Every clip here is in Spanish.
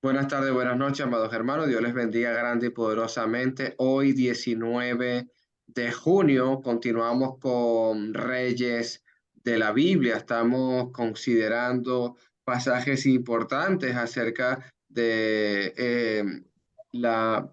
Buenas tardes, buenas noches, amados hermanos. Dios les bendiga grande y poderosamente. Hoy, 19 de junio, continuamos con Reyes de la Biblia. Estamos considerando pasajes importantes acerca de la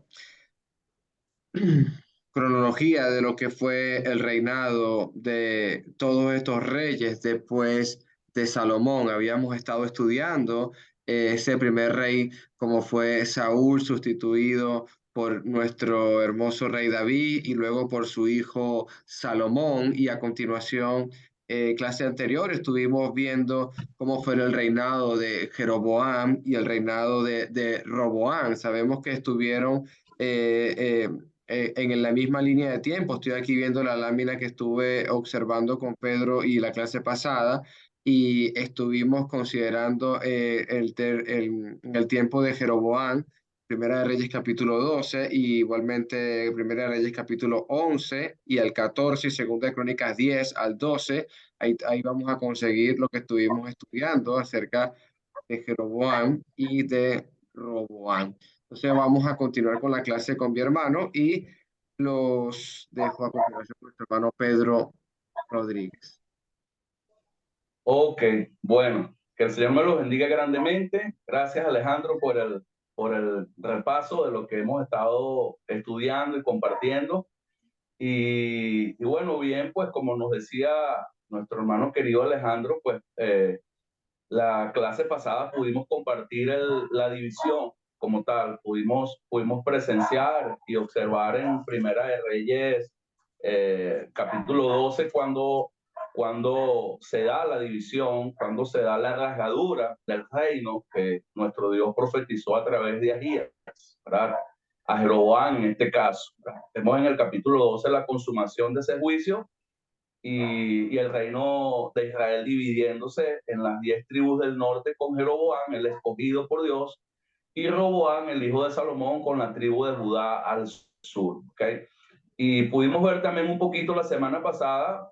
cronología de lo que fue el reinado de todos estos reyes después de Salomón. Habíamos estado estudiando ese primer rey, como fue Saúl, sustituido por nuestro hermoso rey David y luego por su hijo Salomón. Y a continuación, clase anterior, estuvimos viendo cómo fue el reinado de Jeroboam y el reinado de Roboam. Sabemos que estuvieron eh, eh, en la misma línea de tiempo. Estoy aquí viendo la lámina que estuve observando con Pedro y la clase pasada y estuvimos considerando en el tiempo de Jeroboam, Primera de Reyes capítulo 12 y igualmente Primera de Reyes capítulo 11 y el 14 y Segunda de Crónicas 10 al 12. Ahí vamos a conseguir lo que estuvimos estudiando acerca de Jeroboam y de Roboam. Entonces vamos a continuar con la clase con mi hermano y los dejo a continuación con nuestro hermano Pedro Rodríguez. Ok, bueno, que el Señor me los bendiga grandemente. Gracias, Alejandro, por el repaso de lo que hemos estado estudiando y compartiendo. Y bueno, bien, pues como nos decía nuestro hermano querido Alejandro, pues la clase pasada pudimos compartir la división como tal, pudimos presenciar y observar en Primera de Reyes capítulo 12 cuando se da la división, cuando se da la rasgadura del reino que nuestro Dios profetizó a través de Ahías, ¿verdad? A Jeroboam en este caso. Vemos en el capítulo 12 la consumación de ese juicio y el reino de Israel dividiéndose en las 10 tribus del norte con Jeroboam, el escogido por Dios, y Roboam, el hijo de Salomón, con la tribu de Judá al sur. ¿Okay? Y pudimos ver también un poquito la semana pasada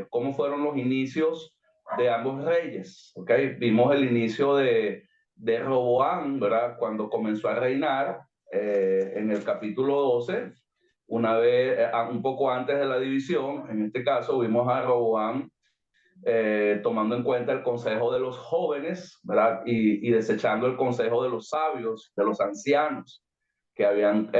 cómo fueron los inicios de ambos reyes. ¿Okay? Vimos el inicio de Roboam, ¿verdad? Cuando comenzó a reinar en el capítulo 12, una vez, un poco antes de la división. En este caso vimos a Roboam tomando en cuenta el consejo de los jóvenes, ¿verdad? Y desechando el consejo de los sabios, de los ancianos, que habían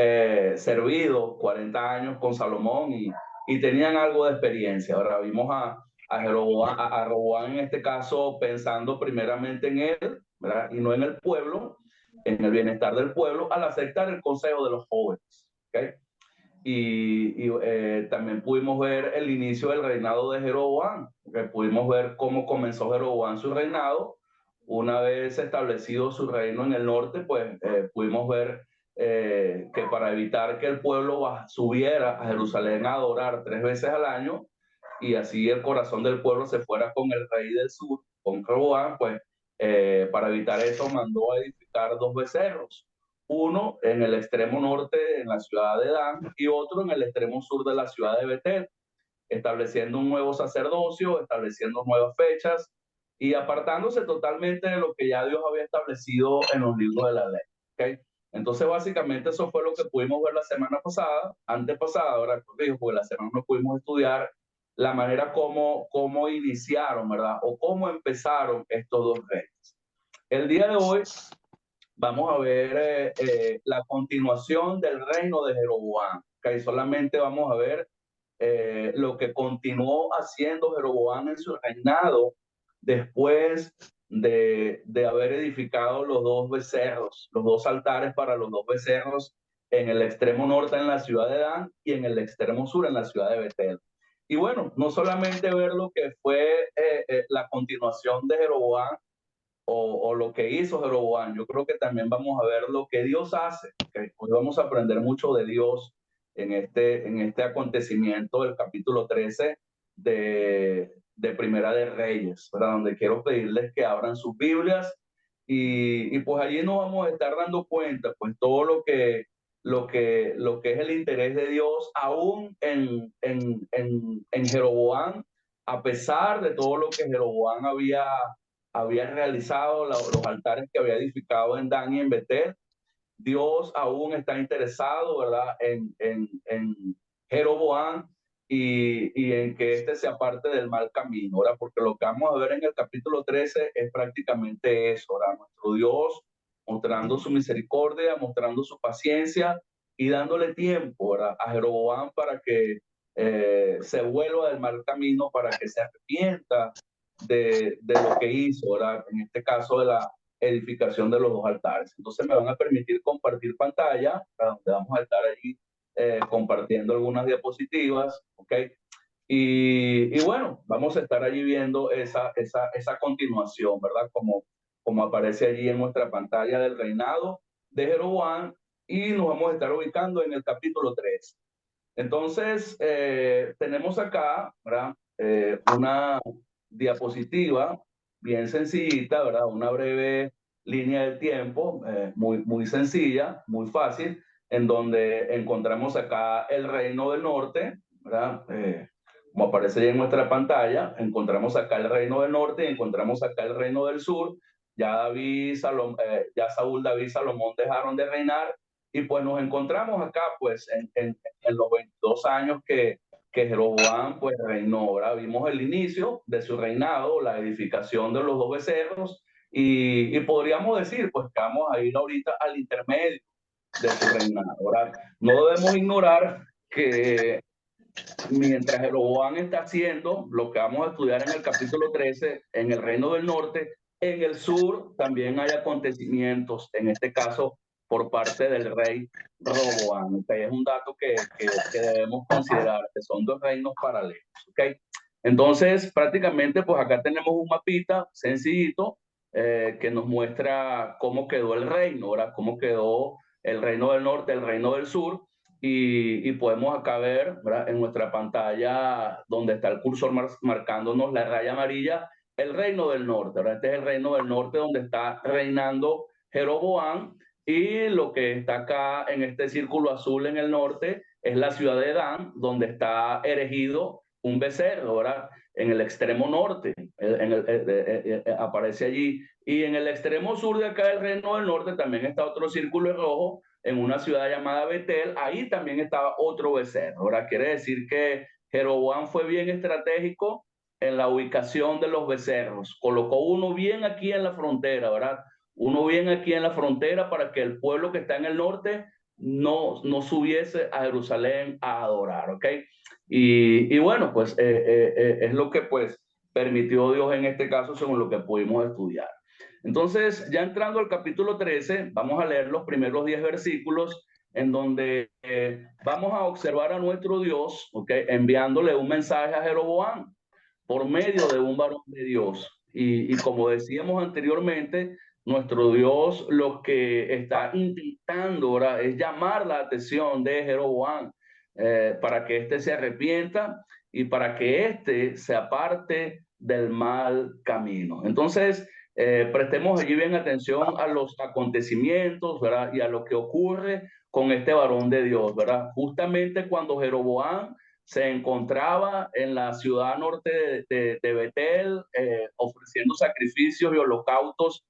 servido 40 años con Salomón y tenían algo de experiencia. Ahora vimos a Roboam en este caso pensando primeramente en él, ¿verdad? Y no en el pueblo, en el bienestar del pueblo, al aceptar el consejo de los jóvenes. ¿Okay? También pudimos ver el inicio del reinado de Jeroboam, que pudimos ver cómo comenzó Jeroboam su reinado. Una vez establecido su reino en el norte, pues pudimos ver que para evitar que el pueblo subiera a Jerusalén a adorar 3 veces al año y así el corazón del pueblo se fuera con el rey del sur, con Jeroboam, pues para evitar eso mandó a edificar 2 becerros, uno en el extremo norte, en la ciudad de Dan, y otro en el extremo sur de la ciudad de Betel, estableciendo un nuevo sacerdocio, estableciendo nuevas fechas y apartándose totalmente de lo que ya Dios había establecido en los libros de la ley. ¿Okay? Entonces, básicamente, eso fue lo que pudimos ver la semana pasada, antepasada, ahora corrijo, porque la semana no pudimos estudiar la manera como iniciaron, ¿verdad? O cómo empezaron estos dos reyes. El día de hoy vamos a ver la continuación del reino de Jeroboam. Que solamente vamos a ver lo que continuó haciendo Jeroboam en su reinado después de haber edificado los 2 becerros, los 2 altares para los 2 becerros en el extremo norte en la ciudad de Dan y en el extremo sur en la ciudad de Betel. Y bueno, no solamente ver lo que fue la continuación de Jeroboam, o lo que hizo Jeroboam, yo creo que también vamos a ver lo que Dios hace. ¿Okay? Hoy vamos a aprender mucho de Dios en este acontecimiento del capítulo 13 de Primera de Reyes, ¿verdad? Donde quiero pedirles que abran sus Biblias y pues allí nos vamos a estar dando cuenta, pues todo lo que es el interés de Dios, aún en Jeroboam, a pesar de todo lo que Jeroboam había había realizado, los altares que había edificado en Dan y en Betel. Dios aún está interesado, ¿verdad?, en Jeroboam y en que éste se aparte del mal camino, ¿verdad? Porque lo que vamos a ver en el capítulo 13 es prácticamente eso, ¿verdad? Nuestro Dios mostrando su misericordia, mostrando su paciencia y dándole tiempo, ¿verdad?, a Jeroboam para que se vuelva del mal camino, para que se arrepienta de lo que hizo, ¿verdad? En este caso de la edificación de los dos altares. Entonces me van a permitir compartir pantalla, donde vamos a estar allí compartiendo algunas diapositivas, ¿ok? Y bueno, vamos a estar allí viendo esa continuación, ¿verdad? Como aparece allí en nuestra pantalla del reinado de Jeroboam, y nos vamos a estar ubicando en el capítulo 3. Entonces, tenemos acá, ¿verdad? Una diapositiva bien sencillita, ¿verdad? Una breve línea del tiempo, muy sencilla, muy fácil, en donde encontramos acá el reino del norte, ¿verdad? Como aparece ya en nuestra pantalla, encontramos acá el reino del norte y encontramos acá el reino del sur. Ya ya Saúl, David, Salomón dejaron de reinar, y pues nos encontramos acá pues en los 22 años que Jeroboam pues reinó, ¿verdad? Vimos el inicio de su reinado, la edificación de los dos becerros, y podríamos decir pues que vamos a ir ahorita al intermedio de su reinado, ¿verdad? No debemos ignorar que mientras Jeroboam está haciendo lo que vamos a estudiar en el capítulo 13, en el reino del norte, en el sur también hay acontecimientos, en este caso por parte del rey Roboam. ¿Okay? Es un dato que debemos considerar, que son dos reinos paralelos. ¿Okay? Entonces, prácticamente, pues acá tenemos un mapita sencillito que nos muestra cómo quedó el reino, ¿verdad? Cómo quedó el reino del norte, el reino del sur. Y podemos acá ver, ¿verdad?, en nuestra pantalla donde está el cursor marcándonos la raya amarilla, el reino del norte, ¿verdad? Este es el reino del norte donde está reinando Jeroboam, y lo que está acá en este círculo azul en el norte es la ciudad de Dan, donde está erigido un becerro, ¿verdad? En el extremo norte, aparece allí. Y en el extremo sur de acá del reino del norte también está otro círculo rojo, en una ciudad llamada Betel. Ahí también estaba otro becerro. Ahora quiere decir que Jeroboam fue bien estratégico en la ubicación de los becerros. Colocó uno bien aquí en la frontera, ¿verdad? Uno bien aquí en la frontera para que el pueblo que está en el norte no subiese a Jerusalén a adorar, ¿ok? Y bueno, pues es lo que pues permitió Dios en este caso según lo que pudimos estudiar. Entonces, ya entrando al capítulo 13, vamos a leer los primeros 10 versículos en donde vamos a observar a nuestro Dios, ¿okay?, enviándole un mensaje a Jeroboam por medio de un varón de Dios. Y como decíamos anteriormente, nuestro Dios lo que está intentando ahora es llamar la atención de Jeroboam para que éste se arrepienta y para que éste se aparte del mal camino. Entonces, prestemos allí bien atención a los acontecimientos, ¿verdad?, y a lo que ocurre con este varón de Dios, ¿verdad? Justamente cuando Jeroboam se encontraba en la ciudad norte de Betel, ofreciendo sacrificios y holocaustos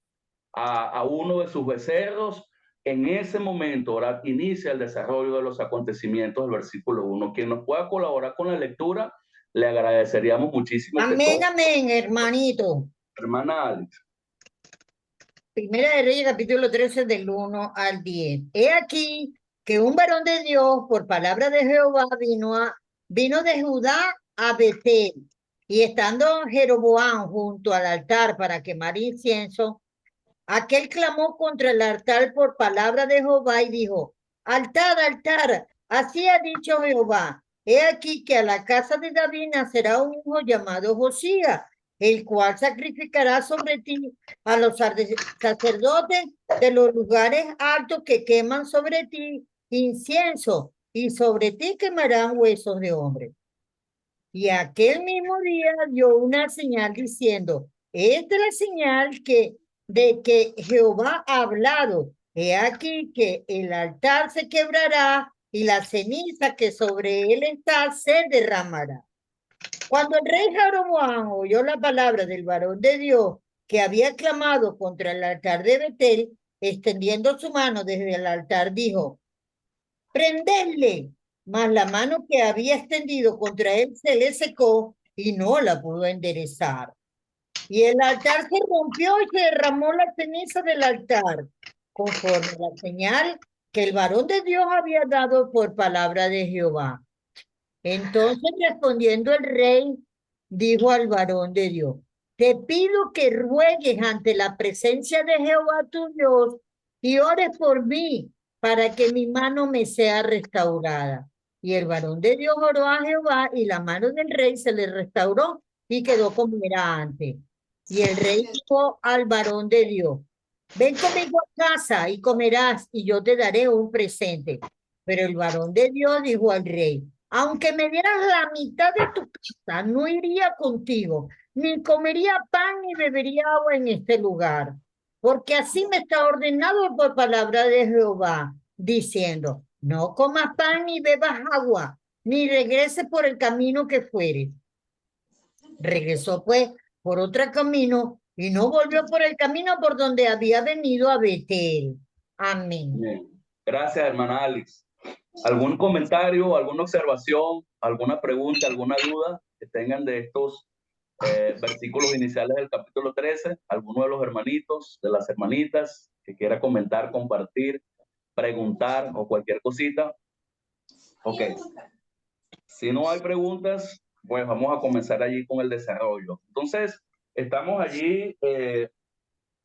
a uno de sus becerros. En ese momento, ¿verdad?, inicia el desarrollo de los acontecimientos del versículo 1. Quien nos pueda colaborar con la lectura, le agradeceríamos muchísimo que Amén, todo. amén, hermanito. Hermana Alex. Primera de Reyes, capítulo 13, del 1 al 10. He aquí que un varón de Dios, por palabra de Jehová, vino de Judá a Betel. Y estando Jeroboam junto al altar para quemar incienso, aquel clamó contra el altar por palabra de Jehová y dijo: altar, altar, así ha dicho Jehová. He aquí que a la casa de David nacerá un hijo llamado Josías, el cual sacrificará sobre ti a los sacerdotes de los lugares altos que queman sobre ti incienso, y sobre ti quemarán huesos de hombre. Y aquel mismo día dio una señal diciendo: esta es la señal de que Jehová ha hablado. He aquí que el altar se quebrará y la ceniza que sobre él está se derramará. Cuando el rey Jeroboam oyó la palabra del varón de Dios que había clamado contra el altar de Betel, extendiendo su mano desde el altar, dijo, prendedle. Mas la mano que había extendido contra él se le secó y no la pudo enderezar. Y el altar se rompió y se derramó la ceniza del altar, conforme a la señal que el varón de Dios había dado por palabra de Jehová. Entonces respondiendo el rey, dijo al varón de Dios, te pido que ruegues ante la presencia de Jehová tu Dios y ores por mí para que mi mano me sea restaurada. Y el varón de Dios oró a Jehová y la mano del rey se le restauró y quedó como era antes. Y el rey dijo al varón de Dios, ven conmigo a casa y comerás y yo te daré un presente. Pero el varón de Dios dijo al rey, aunque me dieras la mitad de tu casa, no iría contigo, ni comería pan ni bebería agua en este lugar, porque así me está ordenado por palabra de Jehová, diciendo, no comas pan ni bebas agua, ni regreses por el camino que fueres. Regresó pues por otro camino y no volvió por el camino por donde había venido a Betel. Amén. Bien. Gracias, hermana Alice. ¿Algún comentario, alguna observación, alguna pregunta, alguna duda que tengan de estos versículos iniciales del capítulo 13? ¿Alguno de los hermanitos, de las hermanitas que quiera comentar, compartir, preguntar o cualquier cosita? Ok. Si no hay preguntas, pues vamos a comenzar allí con el desarrollo. Entonces, estamos allí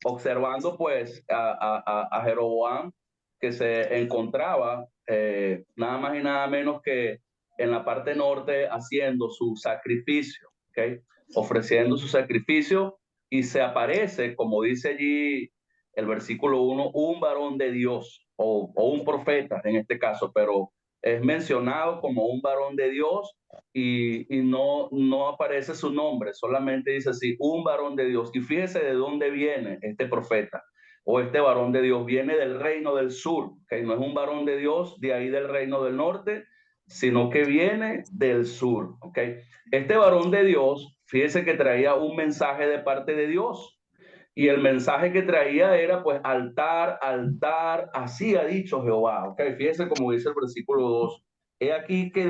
observando pues a Jeroboam, que se encontraba nada más y nada menos que en la parte norte haciendo su sacrificio, ¿okay? Ofreciendo su sacrificio, y se aparece, como dice allí el versículo 1, un varón de Dios o un profeta en este caso, pero es mencionado como un varón de Dios y no aparece su nombre, solamente dice así, un varón de Dios. Y fíjese de dónde viene este profeta o este varón de Dios. Viene del reino del sur, que no es un varón de Dios de ahí del reino del norte, sino que viene del sur. ¿Okay? Este varón de Dios, fíjese que traía un mensaje de parte de Dios. Y el mensaje que traía era pues altar, altar, así ha dicho Jehová. ¿Okay? Fíjese como dice el versículo 2. He aquí que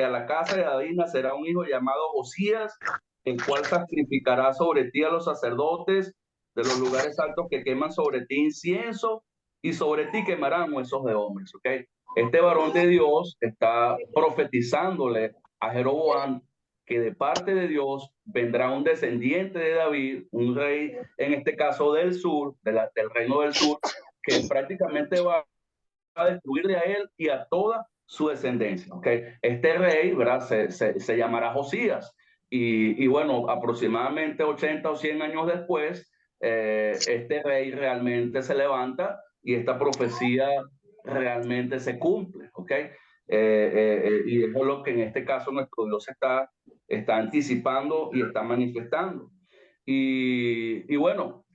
a la casa de David nacerá un hijo llamado Josías, el cual sacrificará sobre ti a los sacerdotes de los lugares altos que queman sobre ti incienso, y sobre ti quemarán huesos de hombres. ¿Okay? Este varón de Dios está profetizándole a Jeroboam que de parte de Dios vendrá un descendiente de David, un rey, en este caso del sur, del reino del sur, que prácticamente va a destruirle a él y a toda su descendencia. ¿Okay? Este rey, ¿verdad? Se llamará Josías. Y bueno, aproximadamente 80 o 100 años después, este rey realmente se levanta y esta profecía realmente se cumple. ¿Okay? Y eso es lo que en este caso nuestro Dios está anticipando y está manifestando. Y bueno,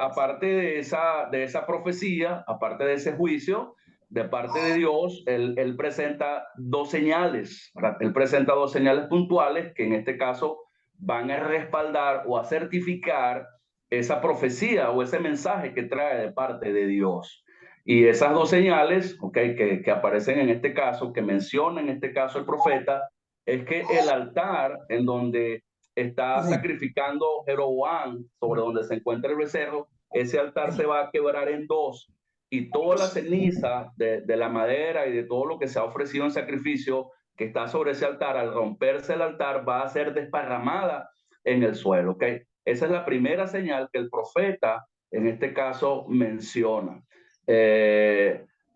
aparte de esa profecía, aparte de ese juicio, de parte de Dios, él presenta dos señales, ¿verdad? Él presenta dos señales puntuales que en este caso van a respaldar o a certificar esa profecía o ese mensaje que trae de parte de Dios. Y esas dos señales, okay, que aparecen en este caso, que menciona en este caso el profeta, es que el altar en donde está sacrificando Jeroboam, sobre donde se encuentra el becerro, ese altar se va a quebrar en dos, y toda la ceniza de la madera y de todo lo que se ha ofrecido en sacrificio que está sobre ese altar, al romperse el altar, va a ser desparramada en el suelo. ¿Okay? Esa es la primera señal que el profeta, en este caso, menciona.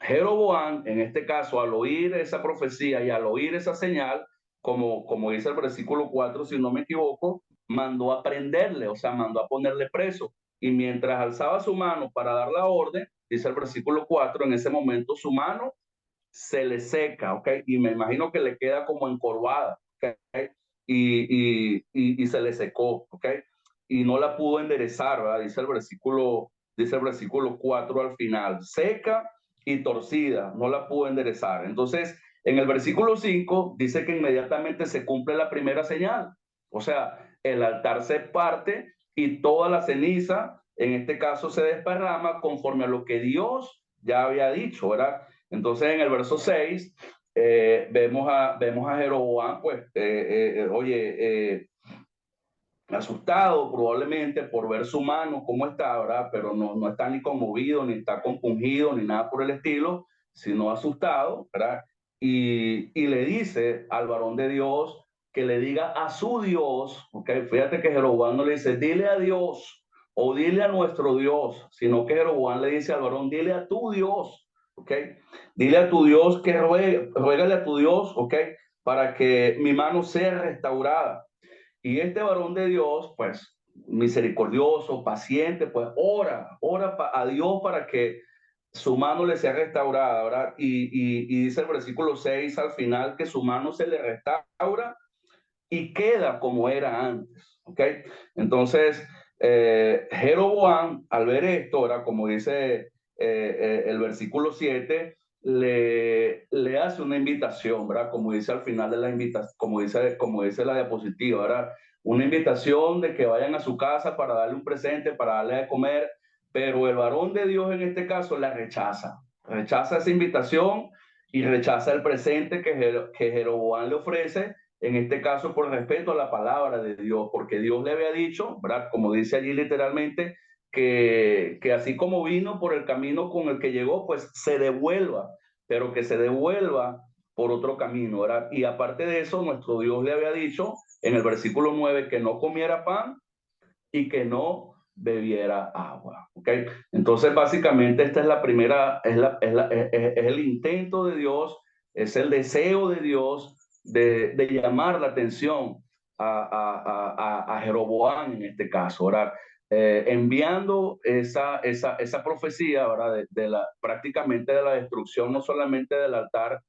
Jeroboam, en este caso, al oír esa profecía y al oír esa señal, como dice el versículo 4, si no me equivoco, mandó a prenderle, o sea, mandó a ponerle preso. Y mientras alzaba su mano para dar la orden, dice el versículo 4, en ese momento su mano se le seca, ¿ok? Y me imagino que le queda como encorvada, ¿ok? Y se le secó, ¿ok? Y no la pudo enderezar, ¿verdad? Dice el versículo 4 al final, seca y torcida, no la pudo enderezar. Entonces, en el versículo 5 dice que inmediatamente se cumple la primera señal, o sea, el altar se parte y toda la ceniza, en este caso, se desparrama conforme a lo que Dios ya había dicho, ¿verdad? Entonces, en el verso 6, vemos a Jeroboam, pues, asustado probablemente por ver su mano, cómo está, ¿verdad? Pero no está ni conmovido, ni está compungido, ni nada por el estilo, sino asustado, ¿verdad? Y le dice al varón de Dios que le diga a su Dios, ¿ok? Fíjate que Jeroboam no le dice, dile a Dios o dile a nuestro Dios, sino que Jeroboam le dice al varón, dile a tu Dios, ¿ok? Dile a tu Dios que ruégale a tu Dios, ¿ok? Para que mi mano sea restaurada. Y este varón de Dios, pues misericordioso, paciente, pues ora a Dios para que su mano le sea restaurada, ¿verdad? Y dice el versículo 6 al final que su mano se le restaura y queda como era antes, ¿ok? Entonces, Jeroboam, al ver esto, ¿verdad? Como dice el versículo 7, le hace una invitación, ¿verdad? Como dice al final de la invitación, como dice la diapositiva, ¿verdad? Una invitación de que vayan a su casa para darle un presente, para darle de comer, pero el varón de Dios en este caso la rechaza esa invitación y rechaza el presente que Jeroboam le ofrece, en este caso por respeto a la palabra de Dios, porque Dios le había dicho, ¿verdad? Como dice allí literalmente, que así como vino por el camino con el que llegó, pues se devuelva, pero que se devuelva por otro camino, ¿verdad? Y aparte de eso, nuestro Dios le había dicho en el versículo 9 que no comiera pan y que no bebiera agua, ¿ok? Entonces, básicamente, esta es la primera, es el intento de Dios, es el deseo de Dios de llamar la atención a Jeroboam en este caso, ¿verdad? Enviando esa profecía, ¿verdad? Prácticamente de la destrucción, no solamente del altar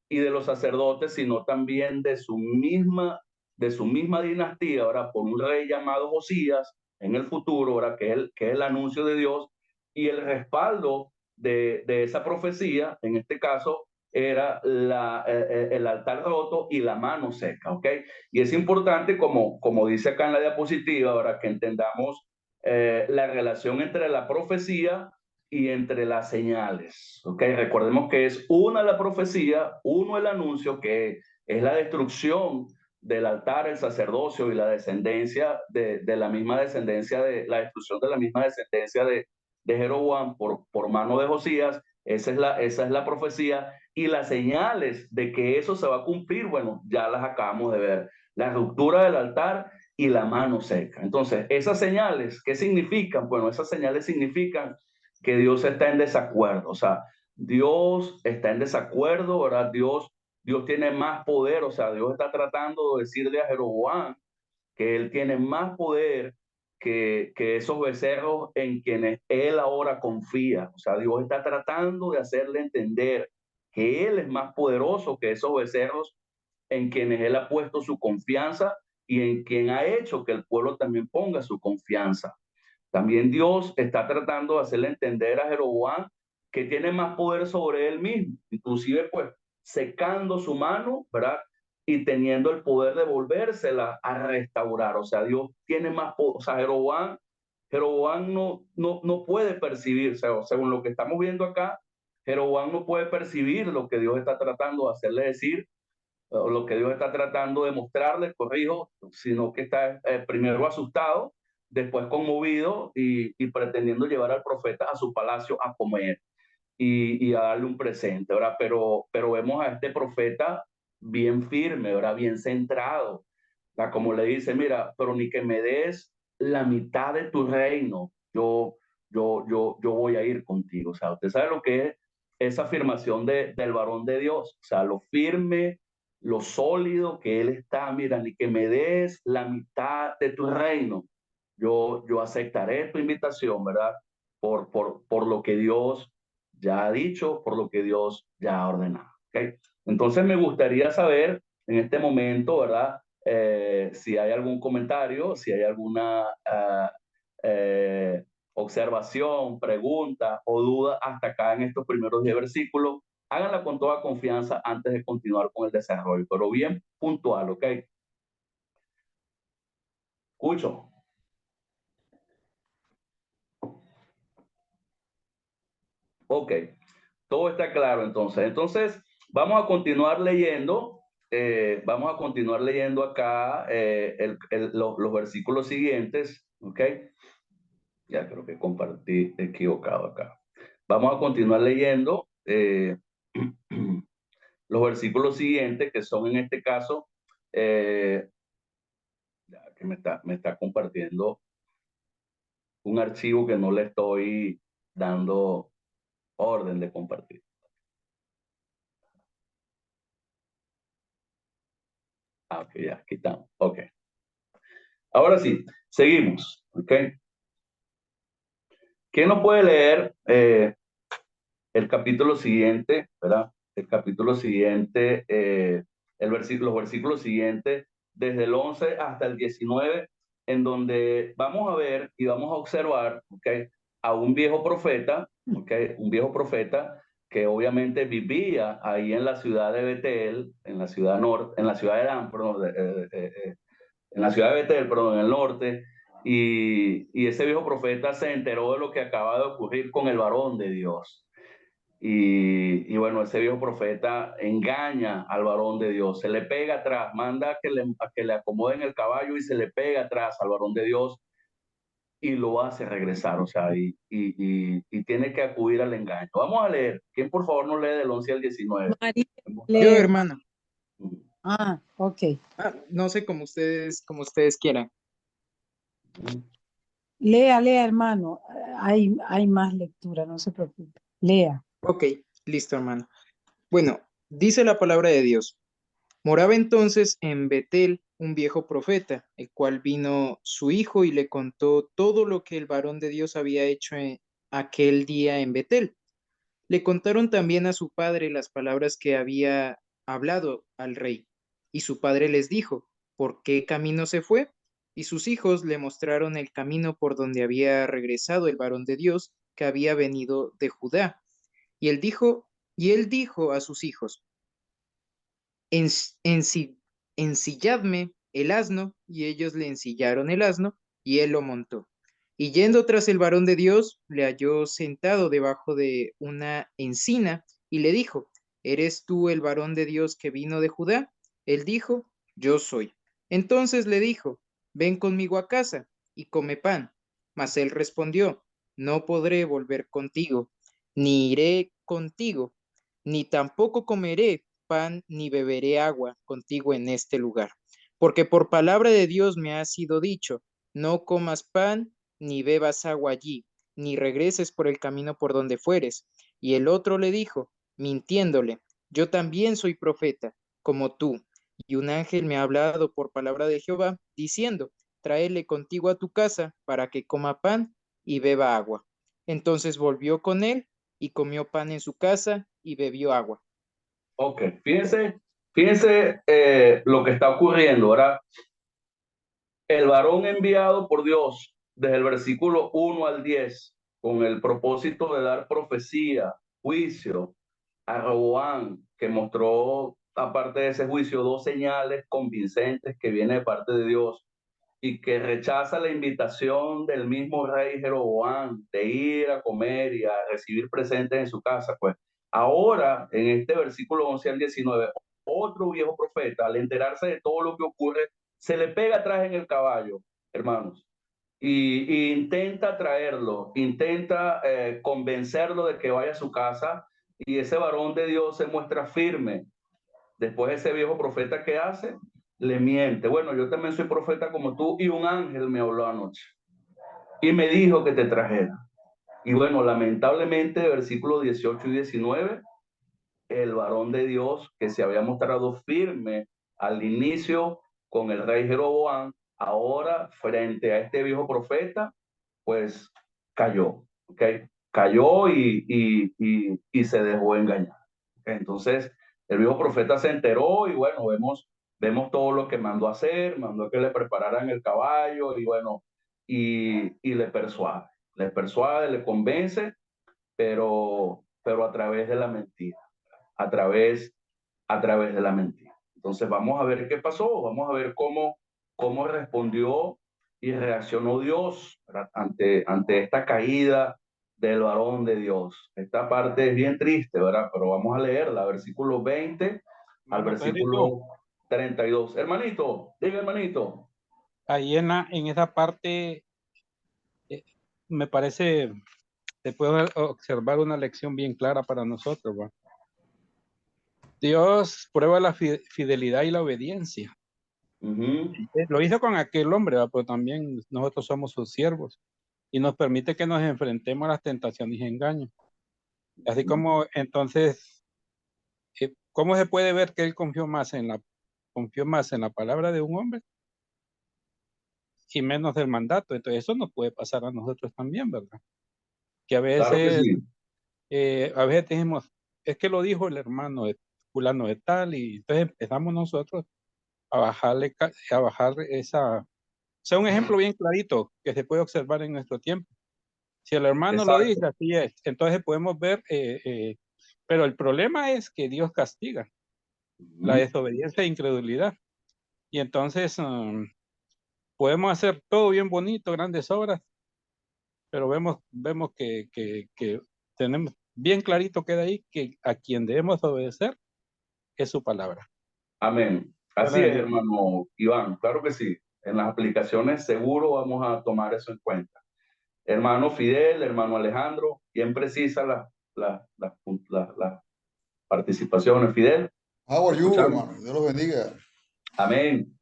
y de los sacerdotes, sino también de su misma dinastía, ¿verdad? Por un rey llamado Josías, en el futuro, ¿verdad? Que es el anuncio de Dios y el respaldo de esa profecía, en este caso, era el altar roto y la mano seca, ¿ok? Y es importante, como dice acá en la diapositiva, ¿verdad? Que entendamos la relación entre la profecía y entre las señales, ¿ok? Recordemos que es una la profecía, uno el anuncio, que es la destrucción del altar, el sacerdocio y la descendencia de la misma descendencia, de la destrucción de la misma descendencia de Jeroboam por mano de Josías. Esa es la profecía. Y las señales de que eso se va a cumplir, bueno, ya las acabamos de ver. La ruptura del altar y la mano seca. Entonces, esas señales, ¿qué significan? Bueno, esas señales significan que Dios está en desacuerdo. O sea, Dios está en desacuerdo, ¿verdad? Dios tiene más poder, o sea, Dios está tratando de decirle a Jeroboam que él tiene más poder que esos becerros en quienes él ahora confía. O sea, Dios está tratando de hacerle entender que él es más poderoso que esos becerros en quienes él ha puesto su confianza y en quien ha hecho que el pueblo también ponga su confianza. También Dios está tratando de hacerle entender a Jeroboam que tiene más poder sobre él mismo, inclusive pues secando su mano, ¿verdad? Y teniendo el poder de volvérsela a restaurar. O sea, Dios tiene más poder. O sea, Jeroboam no puede percibir, o sea, según lo que estamos viendo acá, Jeroboam no puede percibir lo que Dios está tratando de hacerle decir, o lo que Dios está tratando de mostrarle, corrijo, sino que está primero asustado, después conmovido y pretendiendo llevar al profeta a su palacio a comer y a darle un presente, ¿verdad? Pero vemos a este profeta bien firme, ¿verdad? Bien centrado, ¿verdad? Como le dice, mira, pero ni que me des la mitad de tu reino, yo voy a ir contigo. O sea, usted sabe lo que es esa afirmación del varón de Dios, o sea, lo firme, lo sólido que él está, mira, ni que me des la mitad de tu reino, yo aceptaré tu invitación, ¿verdad? Por lo que Dios ya ha dicho, por lo que Dios ya ha ordenado. ¿Okay? Entonces me gustaría saber en este momento, ¿verdad? Si hay algún comentario, si hay alguna observación, pregunta o duda hasta acá en estos primeros 10 versículos, háganla con toda confianza antes de continuar con el desarrollo, pero bien puntual, ¿ok? Escucho. Ok, todo está claro entonces. Entonces, vamos a continuar leyendo. Vamos a continuar leyendo acá los versículos siguientes. Ok, ya creo que compartí equivocado acá. Vamos a continuar leyendo los versículos siguientes, que son en este caso, ya que me está compartiendo un archivo que no le estoy dando orden de compartir. Ah, ok, ya, aquí estamos. Ok. Ahora sí, seguimos. Ok. ¿Quién no puede leer el capítulo siguiente, ¿verdad? El capítulo siguiente, los versículos siguientes, desde el 11 hasta el 19, en donde vamos a ver y vamos a observar, ¿ok? A un viejo profeta, ¿ok? Un viejo profeta que obviamente vivía ahí en la ciudad de Betel, en la ciudad norte, en la ciudad de Dan, perdón, en la ciudad de Betel, perdón, en el norte, y ese viejo profeta se enteró de lo que acaba de ocurrir con el varón de Dios. Y bueno, ese viejo profeta engaña al varón de Dios, se le pega atrás, manda a que le acomoden el caballo y se le pega atrás al varón de Dios y lo hace regresar, o sea, y tiene que acudir al engaño. Vamos a leer. ¿Quién por favor no lee del 11 al 19? María, Yo, lee. hermano. Ah, ok. No sé como ustedes quieran. Lea, hermano. Hay más lectura, no se preocupe. Lea. Ok, listo, hermano. Bueno, dice la palabra de Dios. Moraba entonces en Betel un viejo profeta, el cual vino su hijo y le contó todo lo que el varón de Dios había hecho en aquel día en Betel. Le contaron también a su padre las palabras que había hablado al rey. Y su padre les dijo, ¿por qué camino se fue? Y sus hijos le mostraron el camino por donde había regresado el varón de Dios que había venido de Judá. Y él dijo a sus hijos, ensilladme el asno, y ellos le ensillaron el asno, y él lo montó. Y yendo tras el varón de Dios, le halló sentado debajo de una encina, y le dijo, ¿eres tú el varón de Dios que vino de Judá? Él dijo, yo soy. Entonces le dijo, ven conmigo a casa, y come pan. Mas él respondió, no podré volver contigo, ni iré contigo, ni tampoco comeré pan ni beberé agua contigo en este lugar. Porque por palabra de Dios me ha sido dicho, no comas pan ni bebas agua allí, ni regreses por el camino por donde fueres. Y el otro le dijo, mintiéndole, yo también soy profeta, como tú. Y un ángel me ha hablado por palabra de Jehová, diciendo, tráele contigo a tu casa para que coma pan y beba agua. Entonces volvió con él y comió pan en su casa y bebió agua. Ok, fíjense lo que está ocurriendo, ¿verdad? El varón enviado por Dios desde el versículo 1 al 10 con el propósito de dar profecía, juicio a Roboam, que mostró, aparte de ese juicio, dos señales convincentes que vienen de parte de Dios y que rechaza la invitación del mismo rey Jeroboam de ir a comer y a recibir presentes en su casa. Pues ahora, en este versículo 11 al 19, otro viejo profeta, al enterarse de todo lo que ocurre, se le pega atrás en el caballo, hermanos, y intenta traerlo, intenta convencerlo de que vaya a su casa, y ese varón de Dios se muestra firme. Después ese viejo profeta, ¿qué hace? Le miente. Bueno, yo también soy profeta como tú, y un ángel me habló anoche y me dijo que te trajera. Y bueno, lamentablemente, versículos 18 y 19, el varón de Dios que se había mostrado firme al inicio con el rey Jeroboam, ahora frente a este viejo profeta, pues cayó, ¿ok? Cayó y se dejó engañar. ¿Okay? Entonces, el viejo profeta se enteró y bueno, vemos todo lo que mandó a hacer, mandó que le prepararan el caballo y bueno, y le persuade, le convence, pero a través de la mentira, a través, a través de la mentira. Entonces vamos a ver qué pasó, vamos a ver cómo respondió y reaccionó Dios ante esta caída del varón de Dios. Esta parte es bien triste, ¿verdad? Pero vamos a leerla, versículo 20 al Hermano versículo Pedrito, 32. Hermanito, diga hermanito. ahí en esa parte me parece, se puede observar una lección bien clara para nosotros, ¿va? Dios prueba la fidelidad y la obediencia. Ujú. Lo hizo con aquel hombre, ¿va? Pero también nosotros somos sus siervos y nos permite que nos enfrentemos a las tentaciones y engaños. Así como entonces, ¿cómo se puede ver que él confió más en la palabra de un hombre y menos del mandato? Entonces eso nos puede pasar a nosotros también, ¿verdad? Que Claro que sí. a veces decimos, es que lo dijo el hermano de fulano de tal, y entonces empezamos nosotros a bajar esa, o sea, un ejemplo bien clarito que se puede observar en nuestro tiempo. Si el hermano lo Exacto. dice, así es, entonces podemos ver, pero el problema es que Dios castiga la Ujú. desobediencia e incredulidad. Y entonces podemos hacer todo bien bonito, grandes obras, pero vemos que tenemos bien clarito queda ahí que a quien debemos obedecer es su palabra. Amén. Palabra Así de es, Dios. hermano Iván, claro que sí. En las aplicaciones seguro vamos a tomar eso en cuenta. Hermano Fidel, hermano Alejandro, bien precisa las participaciones. Fidel, How te are you, escuchamos. hermano? Dios los bendiga. Amén.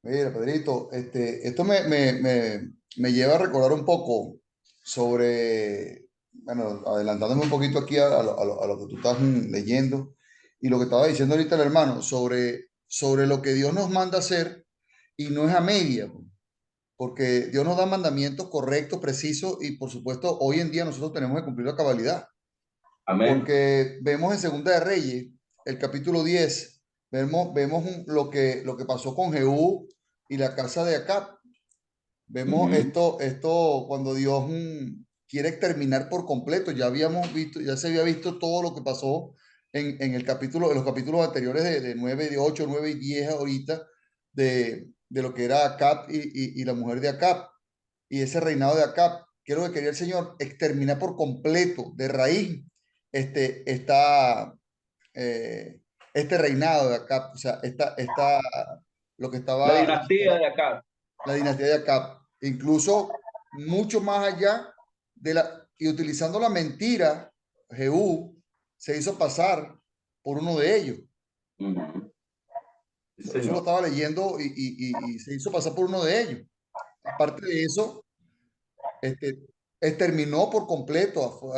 Mira, Pedrito, esto me lleva a recordar un poco sobre, bueno, adelantándome un poquito aquí a lo que tú estás leyendo y lo que estaba diciendo ahorita el hermano sobre lo que Dios nos manda hacer y no es a media, porque Dios nos da mandamientos correctos, precisos y por supuesto hoy en día nosotros tenemos que cumplir la cabalidad. Amén. Porque vemos en Segunda de Reyes, el capítulo 10, vemos lo que pasó con Jehú y la casa de Acab. Vemos Ujú. esto cuando Dios quiere exterminar por completo. Ya habíamos visto, ya se había visto todo lo que pasó en el capítulo, en los capítulos anteriores de 9, de 8, 9 y 10 ahorita, de lo que era Acab y la mujer de Acab y ese reinado de Acab, que es lo que quería el Señor, exterminar por completo, de raíz, este, esta, eh, este reinado de Acab, o sea, lo que La estaba, dinastía de acá. la dinastía de Acab, incluso mucho más allá y utilizando la mentira, Jehú se hizo pasar por uno de ellos. Ujú. Sí, Eso lo señor. estaba leyendo y se hizo pasar por uno de ellos. Aparte de eso, este, exterminó por completo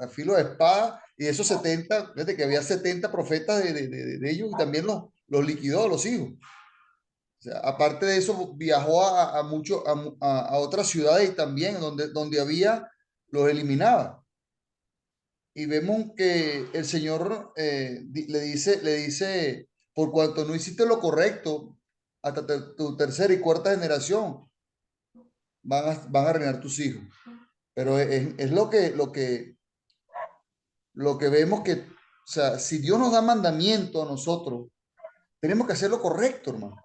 a filo de espada y esos 70, desde que había 70 profetas de ellos y también los liquidó, los hijos. O sea, aparte de eso, viajó a otras ciudades y también donde había, los eliminaba. Y vemos que el Señor le dice, por cuanto no hiciste lo correcto, hasta tu tercera y cuarta generación van a reinar tus hijos. Pero es lo que vemos que, o sea, si Dios nos da mandamiento a nosotros, tenemos que hacer lo correcto, hermano.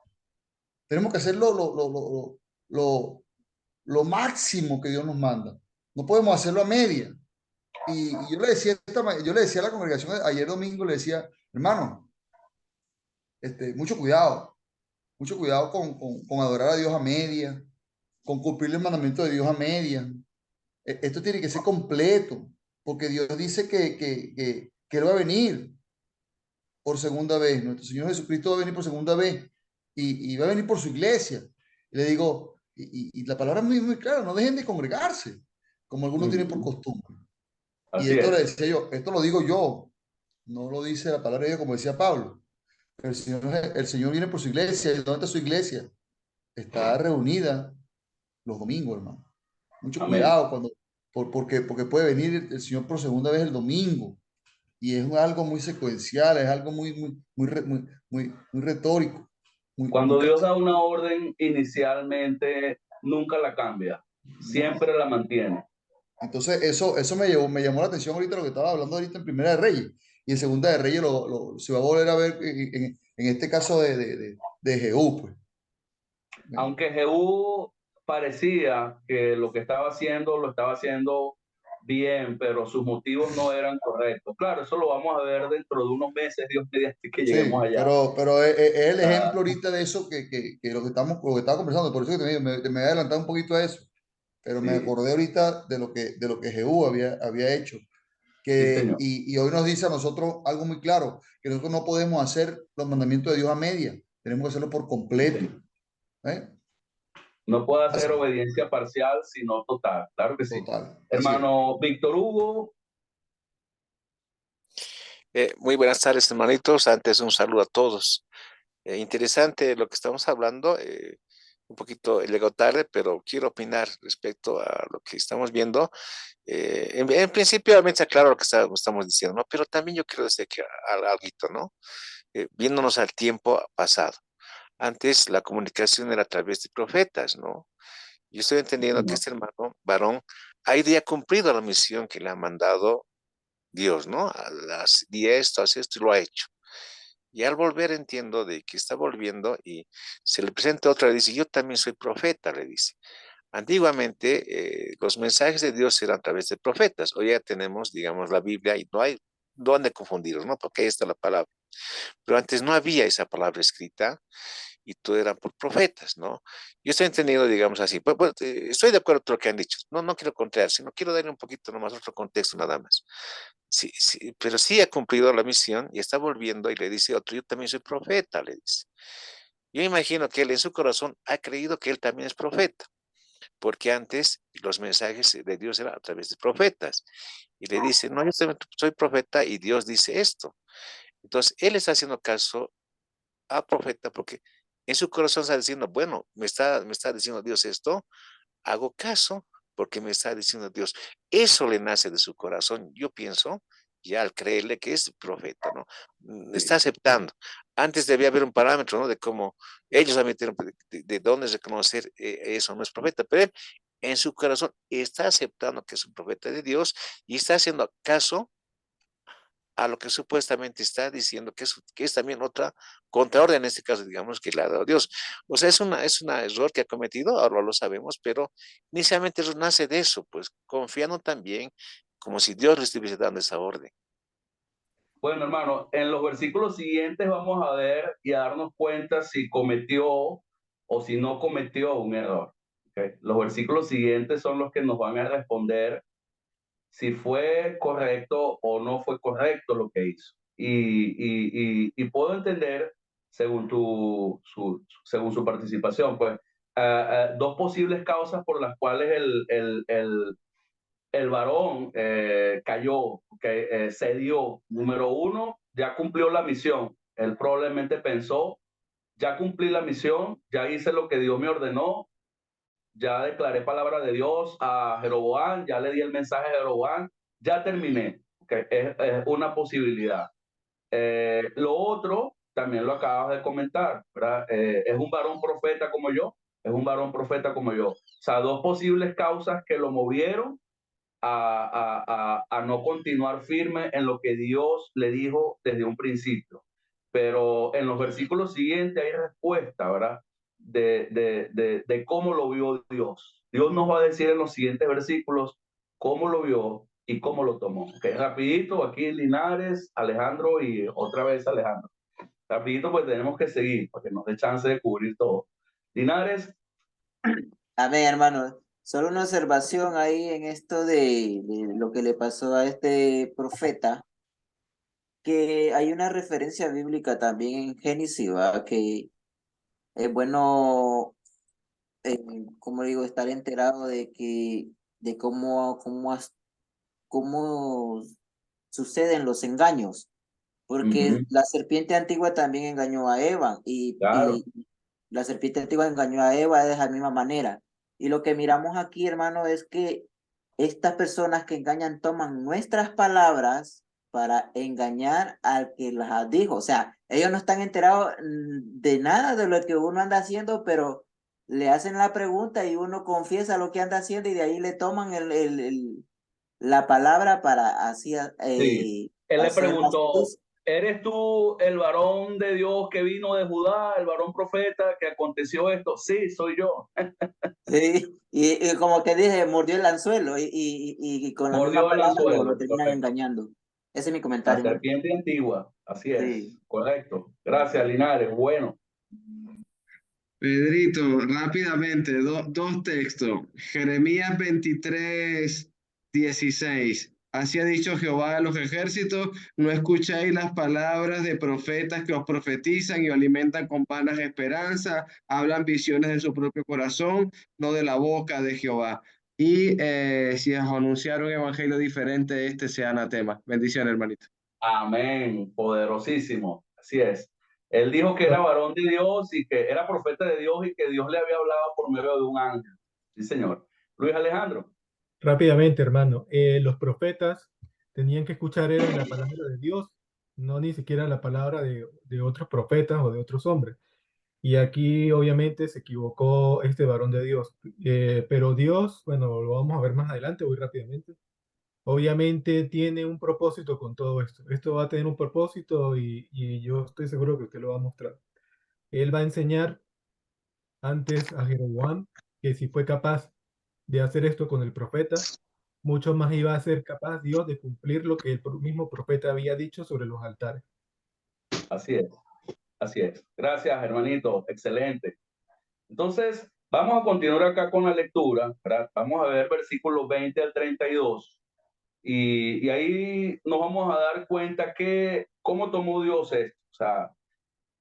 Tenemos que hacer lo, lo máximo que Dios nos manda. No podemos hacerlo a media. Y yo le decía yo le decía a la congregación ayer domingo, le decía, hermano, mucho cuidado con adorar a Dios a media, con cumplir el mandamiento de Dios a media. Esto tiene que ser completo, porque Dios dice que Él va a venir por segunda vez. Nuestro Señor Jesucristo va a venir por segunda vez y va a venir por su iglesia. Y le digo, y la palabra es muy, muy clara, no dejen de congregarse, como algunos tienen por Ujú. costumbre. Y Así esto le es. decía yo, esto lo digo yo, no lo dice la palabra de Dios como decía Pablo. El Señor viene por su iglesia. ¿Y dónde está su iglesia? Está reunida los domingos, hermano. Mucho Amén. cuidado porque puede venir el Señor por segunda vez el domingo. Y es algo muy secuencial, es algo muy retórico, muy Cuando Dios casi. da una orden inicialmente, nunca la cambia. No. Siempre la mantiene. Entonces, eso me llamó la atención ahorita lo que estaba hablando ahorita en Primera de Reyes. Y en Segunda de Reyes se va a volver a ver en este caso de Jehú, pues. Aunque Jehú parecía que lo que estaba haciendo lo estaba haciendo bien, pero sus motivos no eran correctos. Claro, eso lo vamos a ver dentro de unos meses, Dios mediante que lleguemos Sí, allá. pero es el Ah, ejemplo ahorita de eso que lo que estamos conversando, por eso que te digo, me he adelantado un poquito a eso, pero me sí, acordé ahorita de lo que Jehú había hecho. sí, señor. Y hoy nos dice a nosotros algo muy claro, que nosotros no podemos hacer los mandamientos de Dios a media, tenemos que hacerlo por Sí, completo. señor. ¿Eh? No puede hacer Así, obediencia parcial, sino total. Claro que sí. total, así es. Hermano Víctor Hugo, Muy buenas tardes, hermanitos. Antes, un saludo a todos. Interesante lo que estamos hablando. Un poquito llegó tarde, pero quiero opinar respecto a lo que estamos viendo. En principio, obviamente, está claro lo que estamos diciendo, ¿no? Pero también yo quiero decir que algo, ¿no? Viéndonos al tiempo pasado. Antes, la comunicación era a través de profetas, ¿no? Yo estoy entendiendo que señor. este hermano varón ha ido y ha cumplido la misión que le ha mandado Dios, ¿no? Di esto, hace esto y lo ha hecho. Y al volver entiendo de que está volviendo y se le presenta otra, le dice, yo también soy profeta, le dice. Antiguamente los mensajes de Dios eran a través de profetas. Hoy ya tenemos, digamos, la Biblia y no hay dónde confundirlos, ¿no? Porque ahí está la palabra. Pero antes no había esa palabra escrita y todo era por profetas, ¿no? Yo estoy entendiendo, digamos así. Pues, estoy de acuerdo con lo que han dicho. No, no quiero contrariar, sino quiero darle un poquito nomás otro contexto nada más. Sí, sí, pero sí ha cumplido la misión y está volviendo y le dice a otro, yo también soy profeta, le dice. Yo imagino que él en su corazón ha creído que él también es profeta, porque antes los mensajes de Dios eran a través de profetas. Y le dice, no, yo también soy profeta y Dios dice esto. Entonces, él está haciendo caso a profeta porque en su corazón está diciendo, bueno, me está diciendo Dios esto, hago caso porque me está diciendo Dios. Eso le nace de su corazón, yo pienso, ya al creerle que es profeta, ¿no? Está Sí. aceptando. Antes debía haber un parámetro, ¿no? De cómo ellos admitieron de dónde reconocer eso no es profeta, pero él en su corazón está aceptando que es un profeta de Dios y está haciendo caso a lo que supuestamente está diciendo que es también otra contraorden, en este caso, digamos, que le ha dado Dios. O sea, es una error que ha cometido, ahora lo sabemos, pero inicialmente nace de eso, pues confiando también como si Dios le estuviese dando esa orden. Bueno, hermano, en los versículos siguientes vamos a ver y a darnos cuenta si cometió o si no cometió un error. ¿Okay? Los versículos siguientes son los que nos van a responder si fue correcto o no fue correcto lo que hizo. Y puedo entender, según según su participación, pues, dos posibles causas por las cuales el varón cayó, cedió. Número uno, ya cumplió la misión. Él probablemente pensó, ya cumplí la misión, ya hice lo que Dios me ordenó, ya declaré palabra de Dios a Jeroboam, ya le di el mensaje a Jeroboam, ya terminé. Es una posibilidad. Lo otro, también lo acabas de comentar, ¿verdad? Es un varón profeta como yo, es un varón profeta como yo. O sea, dos posibles causas que lo movieron a no continuar firme en lo que Dios le dijo desde un principio. Pero en los versículos siguientes hay respuesta, ¿verdad? De cómo lo vio Dios. Dios nos va a decir en los siguientes versículos cómo lo vio y cómo lo tomó. Okay, rapidito, aquí Linares, Alejandro y otra vez Alejandro. Rapidito, pues tenemos que seguir para que nos dé chance de cubrir todo. Linares. Amén, hermano. Solo una observación ahí en esto de lo que le pasó a este profeta, que hay una referencia bíblica también en Génesis, ¿va? Que es bueno, como digo, estar enterado de cómo suceden los engaños, porque Uh-huh, la serpiente antigua también engañó a Eva claro. y la serpiente antigua engañó a Eva de la misma manera. Y lo que miramos aquí, hermano, es que estas personas que engañan toman nuestras palabras para engañar al que las dijo. O sea, ellos no están enterados de nada de lo que uno anda haciendo, pero le hacen la pregunta y uno confiesa lo que anda haciendo y de ahí le toman la palabra para así Sí. Él le hacer las preguntó, cosas. ¿Eres tú el varón de Dios que vino de Judá, el varón profeta que aconteció esto? Sí, soy yo. Sí, y como te dije, mordió el anzuelo y con la misma Mordió el palabra lo anzuelo, terminan correcto. engañando. Ese es mi La comentario, hermano. serpiente antigua, así es, Sí. correcto. Gracias, Linares, bueno. Pedrito, rápidamente, dos textos. Jeremías 23:16. Así ha dicho Jehová de los ejércitos, no escuchéis las palabras de profetas que os profetizan y os alimentan con vanas esperanzas, hablan visiones de su propio corazón, no de la boca de Jehová. Y si os anunciar un evangelio diferente, este sea anatema. Bendiciones, hermanito. Amén, poderosísimo, así es. Él dijo que era varón de Dios y que era profeta de Dios y que Dios le había hablado por medio de un ángel. Sí, señor. Luis Alejandro. Rápidamente, hermano, los profetas tenían que escuchar era la palabra de Dios, no ni siquiera la palabra de otros profetas o de otros hombres. Y aquí obviamente se equivocó este varón de Dios. Pero Dios, bueno, lo vamos a ver más adelante, muy rápidamente. Obviamente tiene un propósito con todo esto. Esto va a tener un propósito y yo estoy seguro que usted lo va a mostrar. Él va a enseñar antes a Jeroboam que si fue capaz de hacer esto con el profeta, mucho más iba a ser capaz Dios de cumplir lo que el mismo profeta había dicho sobre los altares. Así es, así es. Gracias, hermanito, excelente. Entonces, vamos a continuar acá con la lectura, ¿verdad? Vamos a ver versículos 20 al 32. Y ahí nos vamos a dar cuenta que cómo tomó Dios esto, o sea,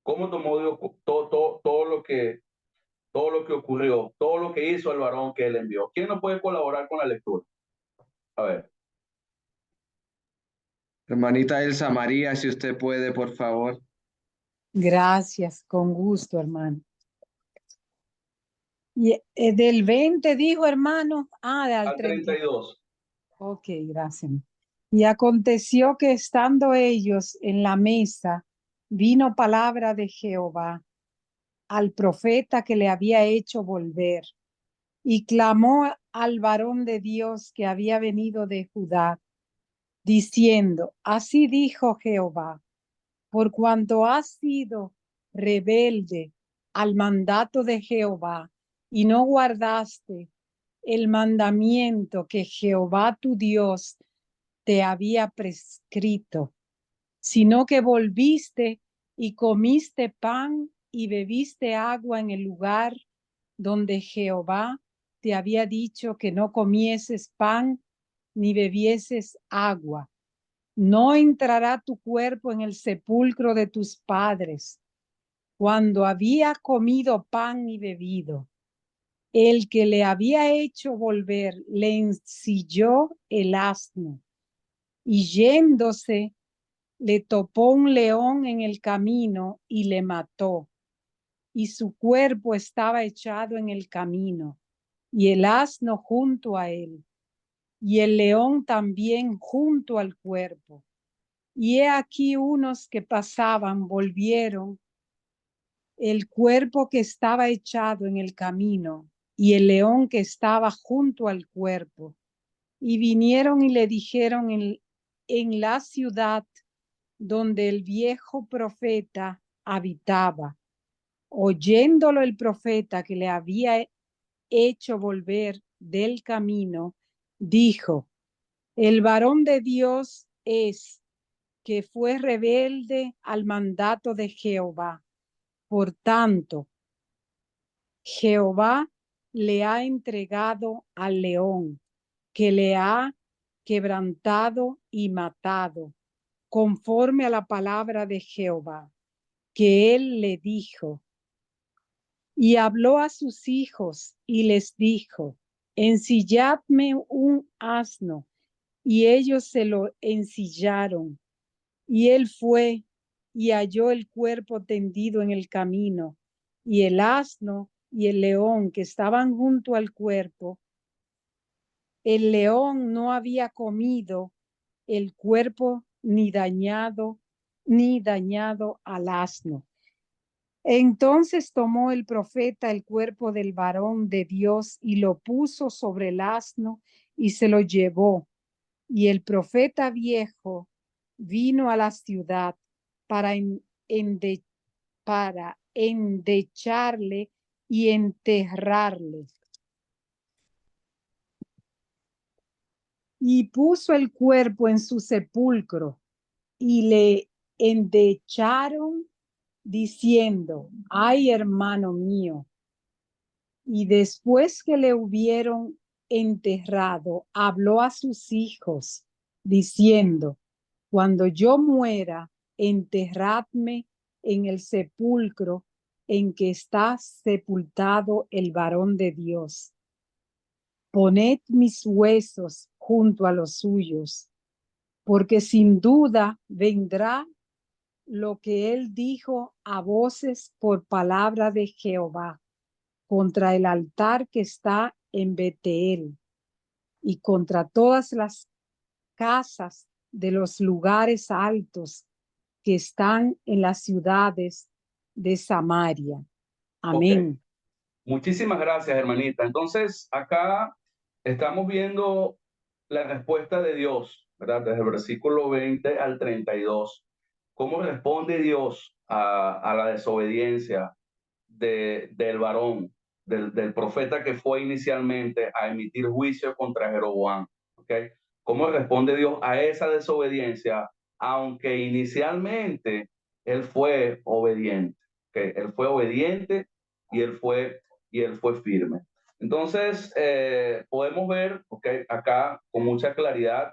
cómo tomó Dios todo lo que ocurrió, todo lo que hizo el varón que él envió. ¿Quién nos puede colaborar con la lectura? A ver. Hermanita Elsa María, si usted puede, por favor. Gracias, con gusto, hermano. Y del 20 dijo, hermano, Al 32. Ok, gracias. Y aconteció que estando ellos en la mesa, vino palabra de Jehová al profeta que le había hecho volver, y clamó al varón de Dios que había venido de Judá, diciendo, así dijo Jehová, por cuanto has sido rebelde al mandato de Jehová y no guardaste el mandamiento que Jehová tu Dios te había prescrito, sino que volviste y comiste pan y bebiste agua en el lugar donde Jehová te había dicho que no comieses pan ni bebieses agua. No entrará tu cuerpo en el sepulcro de tus padres. Cuando había comido pan y bebido, el que le había hecho volver le ensilló el asno, y yéndose le topó un león en el camino y le mató, y su cuerpo estaba echado en el camino, y el asno junto a él, y el león también junto al cuerpo. Y he aquí unos que pasaban volvieron el cuerpo que estaba echado en el camino y el león que estaba junto al cuerpo. Y vinieron y le dijeron en la ciudad donde el viejo profeta habitaba. Oyéndolo el profeta que le había hecho volver del camino, dijo, el varón de Dios es que fue rebelde al mandato de Jehová. Por tanto, Jehová le ha entregado al león, que le ha quebrantado y matado, conforme a la palabra de Jehová, que él le dijo. Y habló a sus hijos y les dijo, ensilladme un asno. Y ellos se lo ensillaron. Y él fue y halló el cuerpo tendido en el camino, y el asno y el león que estaban junto al cuerpo. El león no había comido el cuerpo ni dañado al asno. Entonces tomó el profeta el cuerpo del varón de Dios y lo puso sobre el asno y se lo llevó. Y el profeta viejo vino a la ciudad para, para endecharle y enterrarle. Y puso el cuerpo en su sepulcro y le endecharon diciendo: ay, hermano mío. Y después que le hubieron enterrado, habló a sus hijos diciendo: cuando yo muera, enterradme en el sepulcro en que está sepultado el varón de Dios. Poned mis huesos junto a los suyos, porque sin duda vendrá lo que él dijo a voces por palabra de Jehová contra el altar que está en Betel y contra todas las casas de los lugares altos que están en las ciudades de Samaria. Amén. Okay. Muchísimas gracias, hermanita. Entonces, acá estamos viendo la respuesta de Dios, ¿verdad? Desde el versículo 20 al 32. ¿Cómo responde Dios a la desobediencia del varón, del profeta que fue inicialmente a emitir juicio contra Jeroboam? ¿Okay? ¿Cómo responde Dios a esa desobediencia, aunque inicialmente él fue obediente? ¿Okay? Él fue obediente y él fue firme. Entonces, podemos ver, okay, acá con mucha claridad,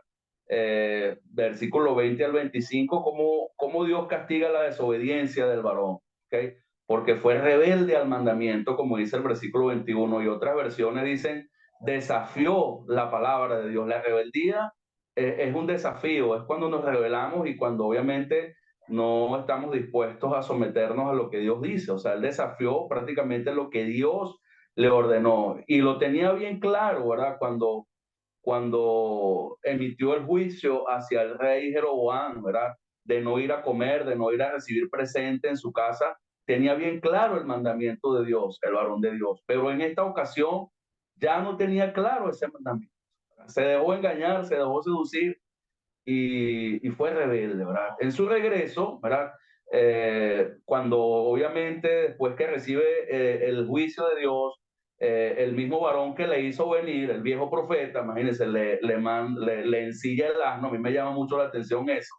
versículo 20 al 25, cómo Dios castiga la desobediencia del varón, ¿okay? Porque fue rebelde al mandamiento, como dice el versículo 21, y otras versiones dicen, desafió la palabra de Dios. La rebeldía es un desafío, es cuando nos rebelamos y cuando obviamente no estamos dispuestos a someternos a lo que Dios dice. O sea, él desafió prácticamente lo que Dios le ordenó y lo tenía bien claro, ¿verdad? Cuando emitió el juicio hacia el rey Jeroboam, ¿verdad? De no ir a comer, de no ir a recibir presente en su casa, tenía bien claro el mandamiento de Dios, el varón de Dios. Pero en esta ocasión ya no tenía claro ese mandamiento. Se dejó engañar, se dejó seducir y fue rebelde, ¿verdad? En su regreso, ¿verdad? Cuando obviamente después que recibe el juicio de Dios, el mismo varón que le hizo venir, el viejo profeta, imagínense, le ensilla el asno. A mí me llama mucho la atención eso,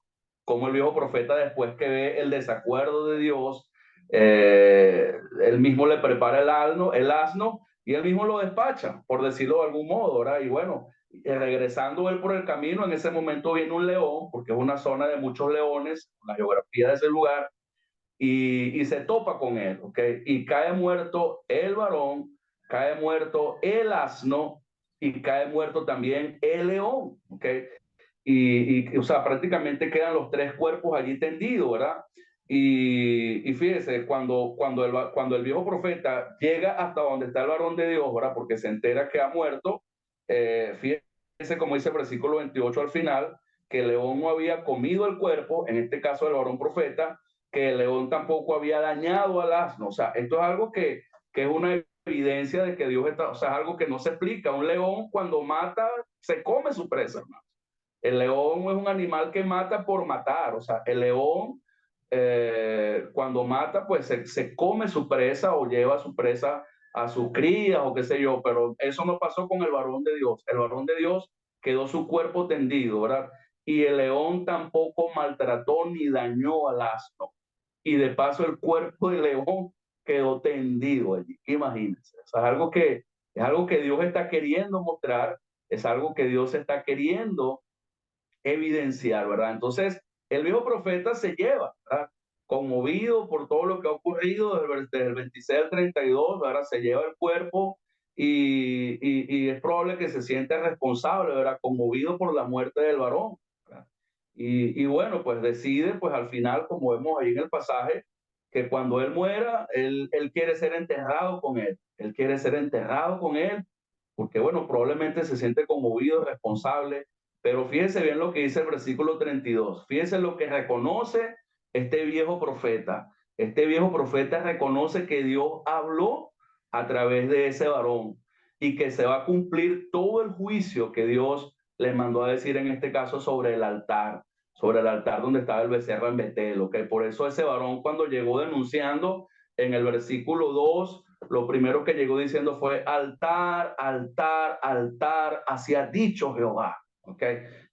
como el viejo profeta después que ve el desacuerdo de Dios, él mismo le prepara el asno y él mismo lo despacha, por decirlo de algún modo, ¿verdad? Y bueno, regresando él por el camino, en ese momento viene un león, porque es una zona de muchos leones, la geografía de ese lugar, y se topa con él, ¿ok? Y cae muerto el varón, cae muerto el asno y cae muerto también el león, ¿ok? O sea, prácticamente quedan los tres cuerpos allí tendidos, ¿verdad? Y fíjese, cuando el viejo profeta llega hasta donde está el varón de Dios, ¿verdad? Porque se entera que ha muerto, fíjese como dice el versículo 28 al final, que el león no había comido el cuerpo, en este caso el varón profeta, que el león tampoco había dañado al asno. O sea, esto es algo que es una evidencia de que Dios está, o sea, es algo que no se explica. Un león cuando mata, se come su presa, hermano. El león es un animal que mata por matar. O sea, el león cuando mata, pues se come su presa o lleva su presa a sus crías o qué sé yo, pero eso no pasó con el varón de Dios. El varón de Dios quedó su cuerpo tendido, ¿verdad? Y el león tampoco maltrató ni dañó al asno. Y de paso el cuerpo del león quedó tendido allí. Imagínense. O sea, es algo que Dios está queriendo mostrar, es algo que Dios está queriendo evidenciar, ¿verdad? Entonces, el viejo profeta se lleva, ¿verdad? Conmovido por todo lo que ha ocurrido desde el 26 al 32, ¿verdad? Se lleva el cuerpo y es probable que se sienta responsable, ¿verdad? Conmovido por la muerte del varón, ¿verdad? Y bueno, pues decide, pues al final, como vemos ahí en el pasaje, que cuando él muera, él quiere ser enterrado con él. Él quiere ser enterrado con él, porque bueno, probablemente se siente conmovido, responsable, pero fíjese bien lo que dice el versículo 32. Fíjese lo que reconoce este viejo profeta. Este viejo profeta reconoce que Dios habló a través de ese varón y que se va a cumplir todo el juicio que Dios le mandó a decir en este caso sobre el altar. sobre el altar donde estaba el becerro en Betel, ¿ok? Por eso ese varón cuando llegó denunciando en el versículo 2, lo primero que llegó diciendo fue altar, altar, altar, así ha dicho Jehová, ¿ok?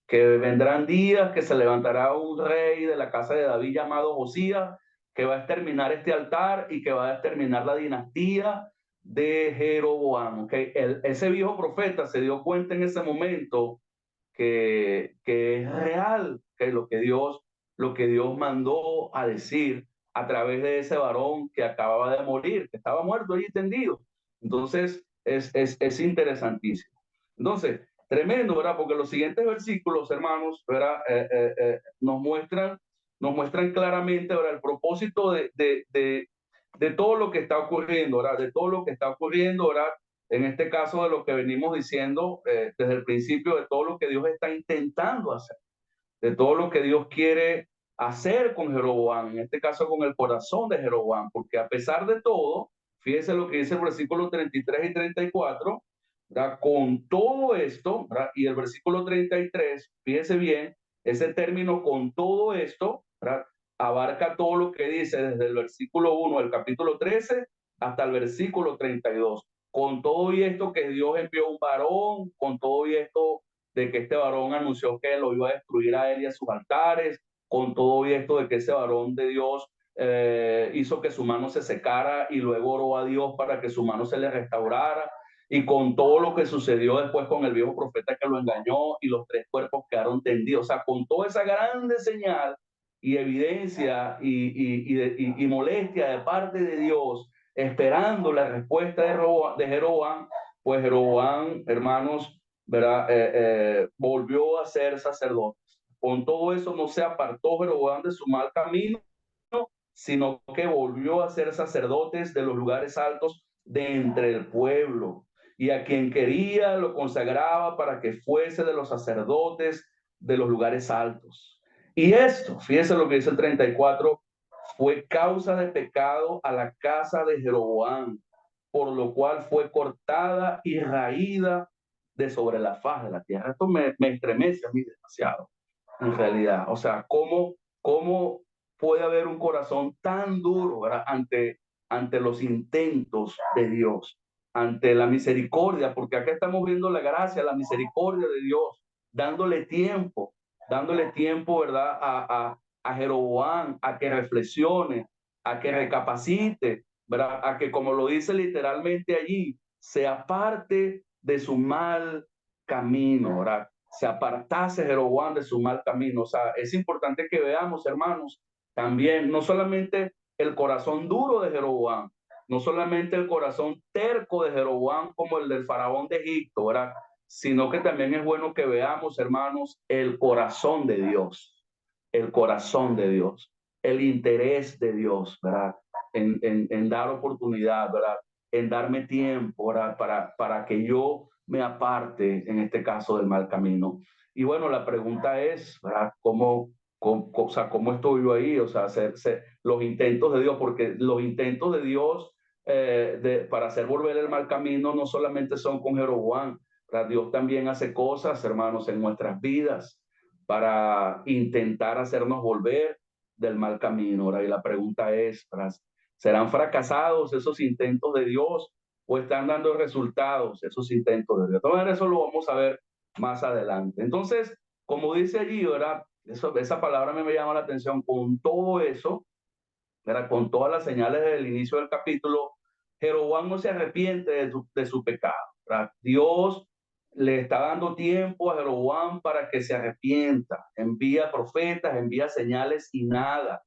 Que vendrán días que se levantará un rey de la casa de David llamado Josías, que va a exterminar este altar y que va a exterminar la dinastía de Jeroboam, ¿ok? Ese viejo profeta se dio cuenta en ese momento que es real, que lo que Dios mandó a decir a través de ese varón que acababa de morir, que estaba muerto allí tendido. Entonces, es interesantísimo. Entonces, tremendo, ¿verdad? Porque los siguientes versículos, hermanos, ¿verdad? Nos muestran claramente, ¿verdad? El propósito de todo lo que está ocurriendo, ¿verdad? De todo lo que está ocurriendo, ¿verdad? En este caso de lo que venimos diciendo desde el principio, de todo lo que Dios está intentando hacer, de todo lo que Dios quiere hacer con Jeroboam, en este caso con el corazón de Jeroboam, porque a pesar de todo, fíjense lo que dice el versículo 33 y 34, ¿verdad? Con todo esto, ¿verdad? Y el versículo 33, fíjense bien, ese término con todo esto, ¿verdad? Abarca todo lo que dice desde el versículo 1 del capítulo 13 hasta el versículo 32. Con todo y esto que Dios envió un varón, con todo y esto de que este varón anunció que lo iba a destruir a él y a sus altares, con todo y esto de que ese varón de Dios hizo que su mano se secara y luego oró a Dios para que su mano se le restaurara, y con todo lo que sucedió después con el viejo profeta que lo engañó y los 3 cuerpos quedaron tendidos, o sea, con toda esa grande señal y evidencia y molestia de parte de Dios, esperando la respuesta de Jeroboam, pues Jeroboam, hermanos, ¿verdad? Volvió a ser sacerdote. Con todo eso no se apartó Jeroboam de su mal camino, sino que volvió a ser sacerdotes de los lugares altos de entre el pueblo. Y a quien quería lo consagraba para que fuese de los sacerdotes de los lugares altos. Y esto, fíjense lo que dice el 34, fue causa de pecado a la casa de Jeroboam, por lo cual fue cortada y raída de sobre la faz de la tierra. Esto me estremece a mí demasiado, en realidad. O sea, ¿cómo puede haber un corazón tan duro, ¿verdad? Ante los intentos de Dios, ante la misericordia, porque acá estamos viendo la gracia, la misericordia de Dios, dándole tiempo, ¿verdad? A Jeroboam, a que reflexione, a que recapacite, ¿verdad? A que, como lo dice literalmente allí, se aparte de su mal camino, ¿verdad? Se apartase Jeroboam de su mal camino. O sea, es importante que veamos, hermanos, también no solamente el corazón duro de Jeroboam, no solamente el corazón terco de Jeroboam como el del faraón de Egipto, ¿verdad? Sino que también es bueno que veamos, hermanos, el corazón de Dios, el interés de Dios, ¿verdad? En dar oportunidad, ¿verdad? En darme tiempo, ¿verdad? Para que yo me aparte, en este caso, del mal camino. Y bueno, la pregunta es, ¿verdad? O sea, ¿cómo estoy yo ahí? O sea, los intentos de Dios, porque los intentos de Dios para hacer volver el mal camino no solamente son con Jeroboam, ¿verdad? Dios también hace cosas, hermanos, en nuestras vidas para intentar hacernos volver del mal camino, ¿verdad? Y la pregunta es, ¿verdad? ¿Serán fracasados esos intentos de Dios o están dando resultados esos intentos de Dios? Entonces, eso lo vamos a ver más adelante. Entonces, como dice allí, ¿verdad? Esa palabra me llama la atención. Con todo eso, ¿verdad? Con todas las señales del inicio del capítulo, Jeroboam no se arrepiente de su pecado, ¿verdad? Dios le está dando tiempo a Jeroboam para que se arrepienta. Envía profetas, envía señales y nada.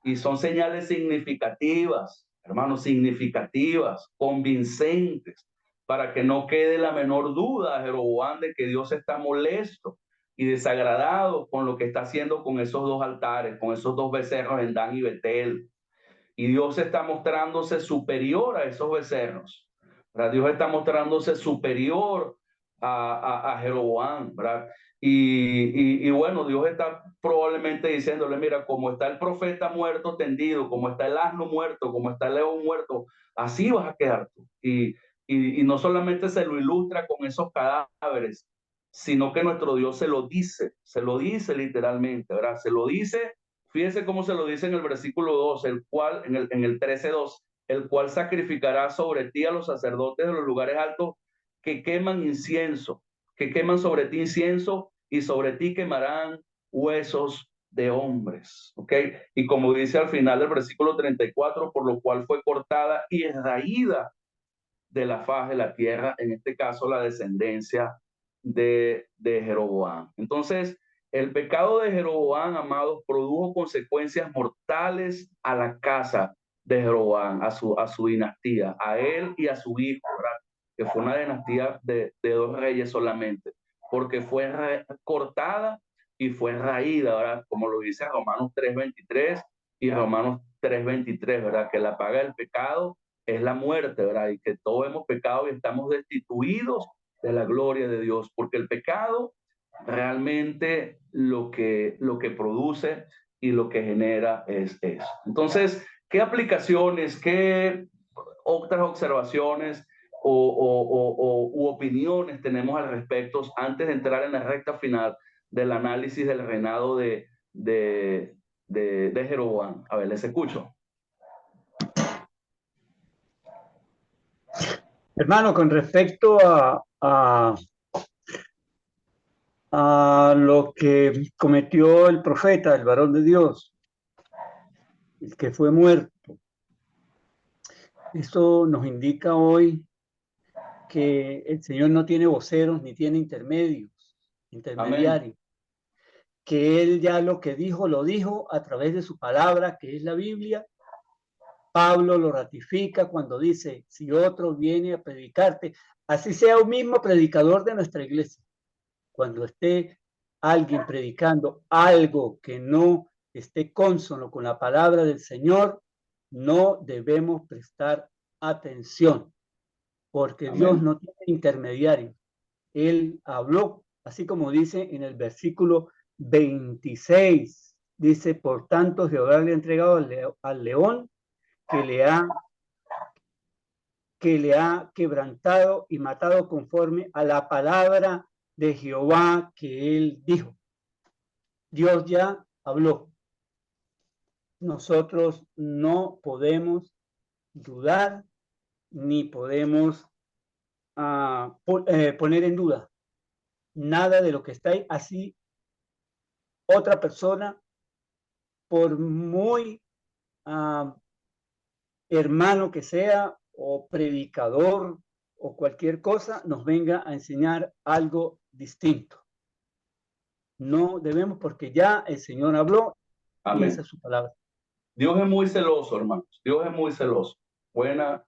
Y son señales significativas, hermanos, significativas, convincentes, para que no quede la menor duda a Jeroboam de que Dios está molesto y desagradado con lo que está haciendo con esos 2 altares, con esos 2 becerros en Dan y Betel. Y Dios está mostrándose superior a esos becerros, ¿verdad? Dios está mostrándose superior a Jeroboam, ¿verdad? Y bueno, Dios está probablemente diciéndole, mira, como está el profeta muerto tendido, como está el asno muerto, como está el león muerto, así vas a quedar tú. Y no solamente se lo ilustra con esos cadáveres, sino que nuestro Dios se lo dice literalmente, ¿verdad? Se lo dice, fíjese cómo se lo dice en el versículo 2, el cual, en el 13:2, el cual sacrificará sobre ti a los sacerdotes de los lugares altos que queman incienso, que queman sobre ti incienso y sobre ti quemarán huesos de hombres, ¿ok? Y como dice al final del versículo 34, por lo cual fue cortada y raída de la faz de la tierra, en este caso la descendencia de Jeroboam. Entonces, el pecado de Jeroboam, amados, produjo consecuencias mortales a la casa de Jeroboam, a su dinastía, a él y a su hijo, ¿verdad? Que fue una dinastía de 2 reyes solamente, porque fue cortada y fue raída, ¿verdad? Como lo dice Romanos 3:23 y Romanos 3:23, ¿verdad? Que la paga del pecado es la muerte, ¿verdad? Y que todos hemos pecado y estamos destituidos de la gloria de Dios, porque el pecado realmente lo que produce y lo que genera es eso. Entonces, ¿qué aplicaciones, qué otras observaciones u opiniones tenemos al respecto antes de entrar en la recta final del análisis del reinado de Jeroboam? A ver, les escucho. Hermano, con respecto a lo que cometió el profeta, el varón de Dios, el que fue muerto, eso nos indica hoy que el Señor no tiene voceros ni tiene intermediarios, que Él ya lo que dijo, lo dijo a través de su palabra, que es la Biblia. Pablo lo ratifica cuando dice, si otro viene a predicarte, así sea un mismo predicador de nuestra iglesia, cuando esté alguien predicando algo que no esté cónsono con la palabra del Señor, no debemos prestar atención, porque Amén. Dios no tiene intermediario. Él habló, así como dice en el versículo 26, dice, por tanto Jehová le ha entregado al león que le ha quebrantado y matado conforme a la palabra de Jehová que él dijo. Dios ya habló. Nosotros no podemos dudar ni podemos poner en duda nada de lo que está ahí. Así otra persona, por muy hermano que sea o predicador o cualquier cosa, nos venga a enseñar algo distinto. No debemos, porque ya el Señor habló. Amén. Y esa es su palabra. Dios es muy celoso, hermanos. Dios es muy celoso. Buena.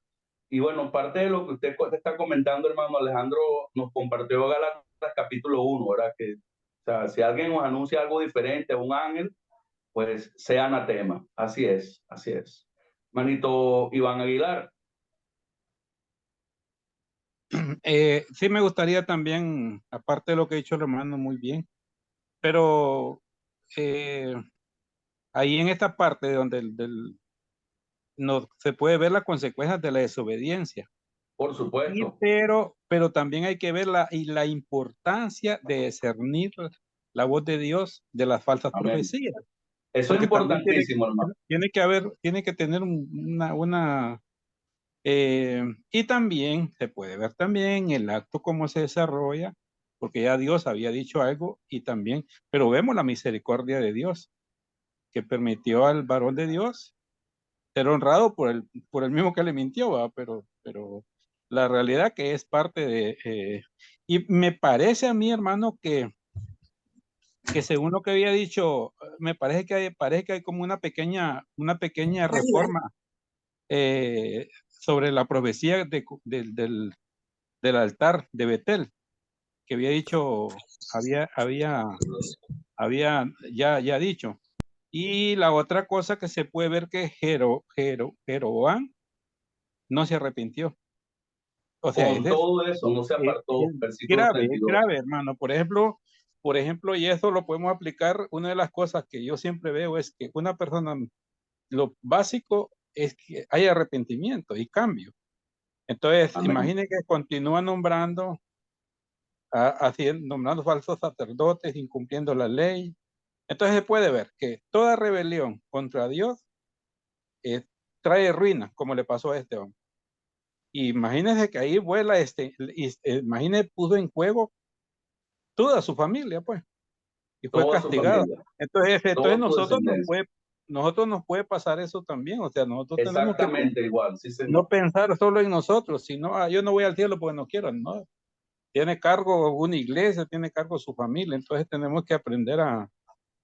Y bueno, parte de lo que usted está comentando, hermano Alejandro, nos compartió Gálatas capítulo 1, ¿verdad? Que, o sea, si alguien nos anuncia algo diferente a un ángel, pues sea anatema. Así es, así es. Manito Iván Aguilar. Sí, me gustaría también, aparte de lo que ha dicho el hermano, muy bien, pero ahí en esta parte donde no, se puede ver las consecuencias de la desobediencia. Por supuesto. Pero también hay que ver la importancia de discernir la voz de Dios de las falsas Amén. profecías. Eso es importantísimo, hermano. Tiene que tener y también se puede ver también el acto cómo se desarrolla, porque ya Dios había dicho algo y también, pero vemos la misericordia de Dios, que permitió al varón de Dios ser honrado por el mismo que le mintió, ¿va? Pero la realidad que es parte de... y me parece a mí, hermano, que según lo que había dicho, me parece que hay como una pequeña reforma sobre la profecía del altar de Betel, que había dicho, había ya dicho. Y la otra cosa que se puede ver que Jeroboam no se arrepintió. O sea, con todo eso no se apartó. Grave, hermano. Por ejemplo, y eso lo podemos aplicar, una de las cosas que yo siempre veo es que una persona, lo básico es que hay arrepentimiento y cambio. Entonces, imagine que continúa nombrando nombrando falsos sacerdotes, incumpliendo la ley. Entonces se puede ver que toda rebelión contra Dios trae ruina, como le pasó a este hombre. Imagínense que ahí vuela imagínense, puso en juego toda su familia, pues, y fue Toda su castigado. familia, Entonces toda su nosotros descendencia. nos puede pasar eso también. O sea, nosotros tenemos que Exactamente igual, sí, no señor. pensar solo en nosotros, sino yo no voy al cielo porque no quiero, no. Tiene cargo una iglesia, tiene cargo su familia, entonces tenemos que aprender a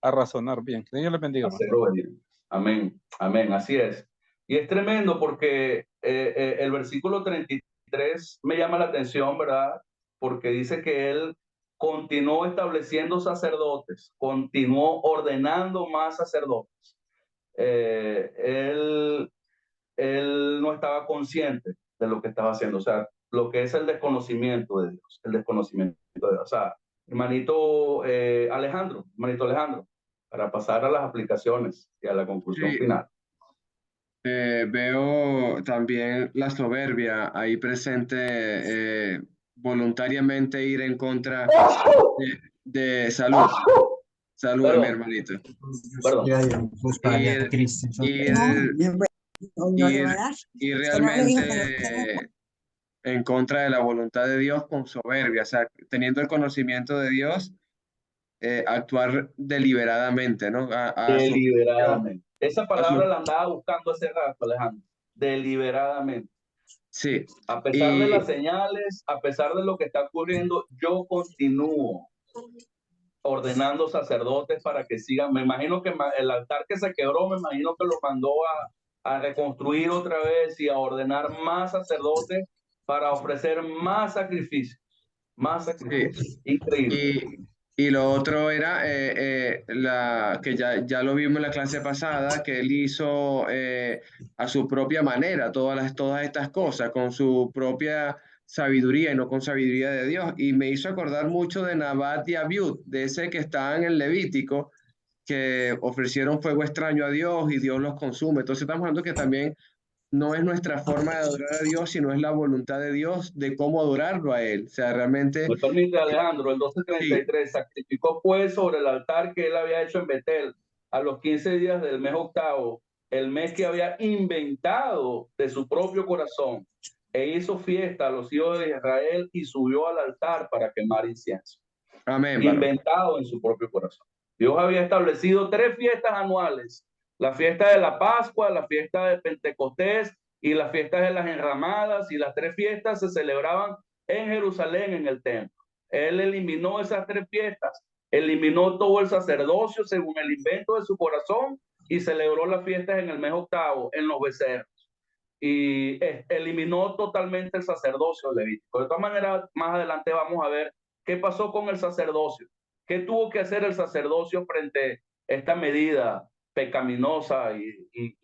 razonar bien. Que Dios les bendiga. Hacer obediente. Amén, amén, así es. Y es tremendo porque el versículo 33 me llama la atención, ¿verdad? Porque dice que él continuó estableciendo sacerdotes, continuó ordenando más sacerdotes. Él no estaba consciente de lo que estaba haciendo, o sea, lo que es el desconocimiento de Dios, el desconocimiento de Dios. O sea, hermanito Alejandro, para pasar a las aplicaciones y a la conclusión Sí, final. veo también la soberbia ahí presente, voluntariamente ir en contra de salud. Salud, mi Perdón, hermanito. perdón. Y realmente en contra de la voluntad de Dios con soberbia, o sea, teniendo el conocimiento de Dios, actuar deliberadamente, ¿no? A su Deliberadamente. Esa a su- palabra la andaba buscando hace rato, Alejandro. Deliberadamente. sí, A pesar de las y señales, a pesar de lo que está ocurriendo, yo continúo ordenando sacerdotes para que sigan. Me imagino que el altar que se quebró, me imagino que lo mandó a reconstruir otra vez y a ordenar más sacerdotes para ofrecer más sacrificios. Más sí, sacrificios. Increíble. y lo otro era que ya lo vimos en la clase pasada, que él hizo a su propia manera todas estas cosas, con su propia sabiduría y no con sabiduría de Dios. Y me hizo acordar mucho de Nabat y Abiud, de ese que está en el Levítico, que ofrecieron fuego extraño a Dios y Dios los consume. Entonces estamos hablando que también no es nuestra forma de adorar a Dios, sino es la voluntad de Dios de cómo adorarlo a Él. O sea, realmente, Me permite, Alejandro, el sí, 12:33 sacrificó pues sobre el altar que él había hecho en Betel a los 15 días del mes octavo, el mes que había inventado de su propio corazón, e hizo fiesta a los hijos de Israel y subió al altar para quemar incienso. amén, varón. Inventado en su propio corazón. Dios había establecido 3 fiestas anuales: la fiesta de la Pascua, la fiesta de Pentecostés y las fiestas de las enramadas, y las 3 fiestas se celebraban en Jerusalén, en el templo. Él eliminó esas 3 fiestas, eliminó todo el sacerdocio según el invento de su corazón y celebró las fiestas en el mes octavo, en los becerros. Y eliminó totalmente el sacerdocio levítico. De todas maneras, más adelante vamos a ver qué pasó con el sacerdocio. ¿Qué tuvo que hacer el sacerdocio frente a esta medida pecaminosa y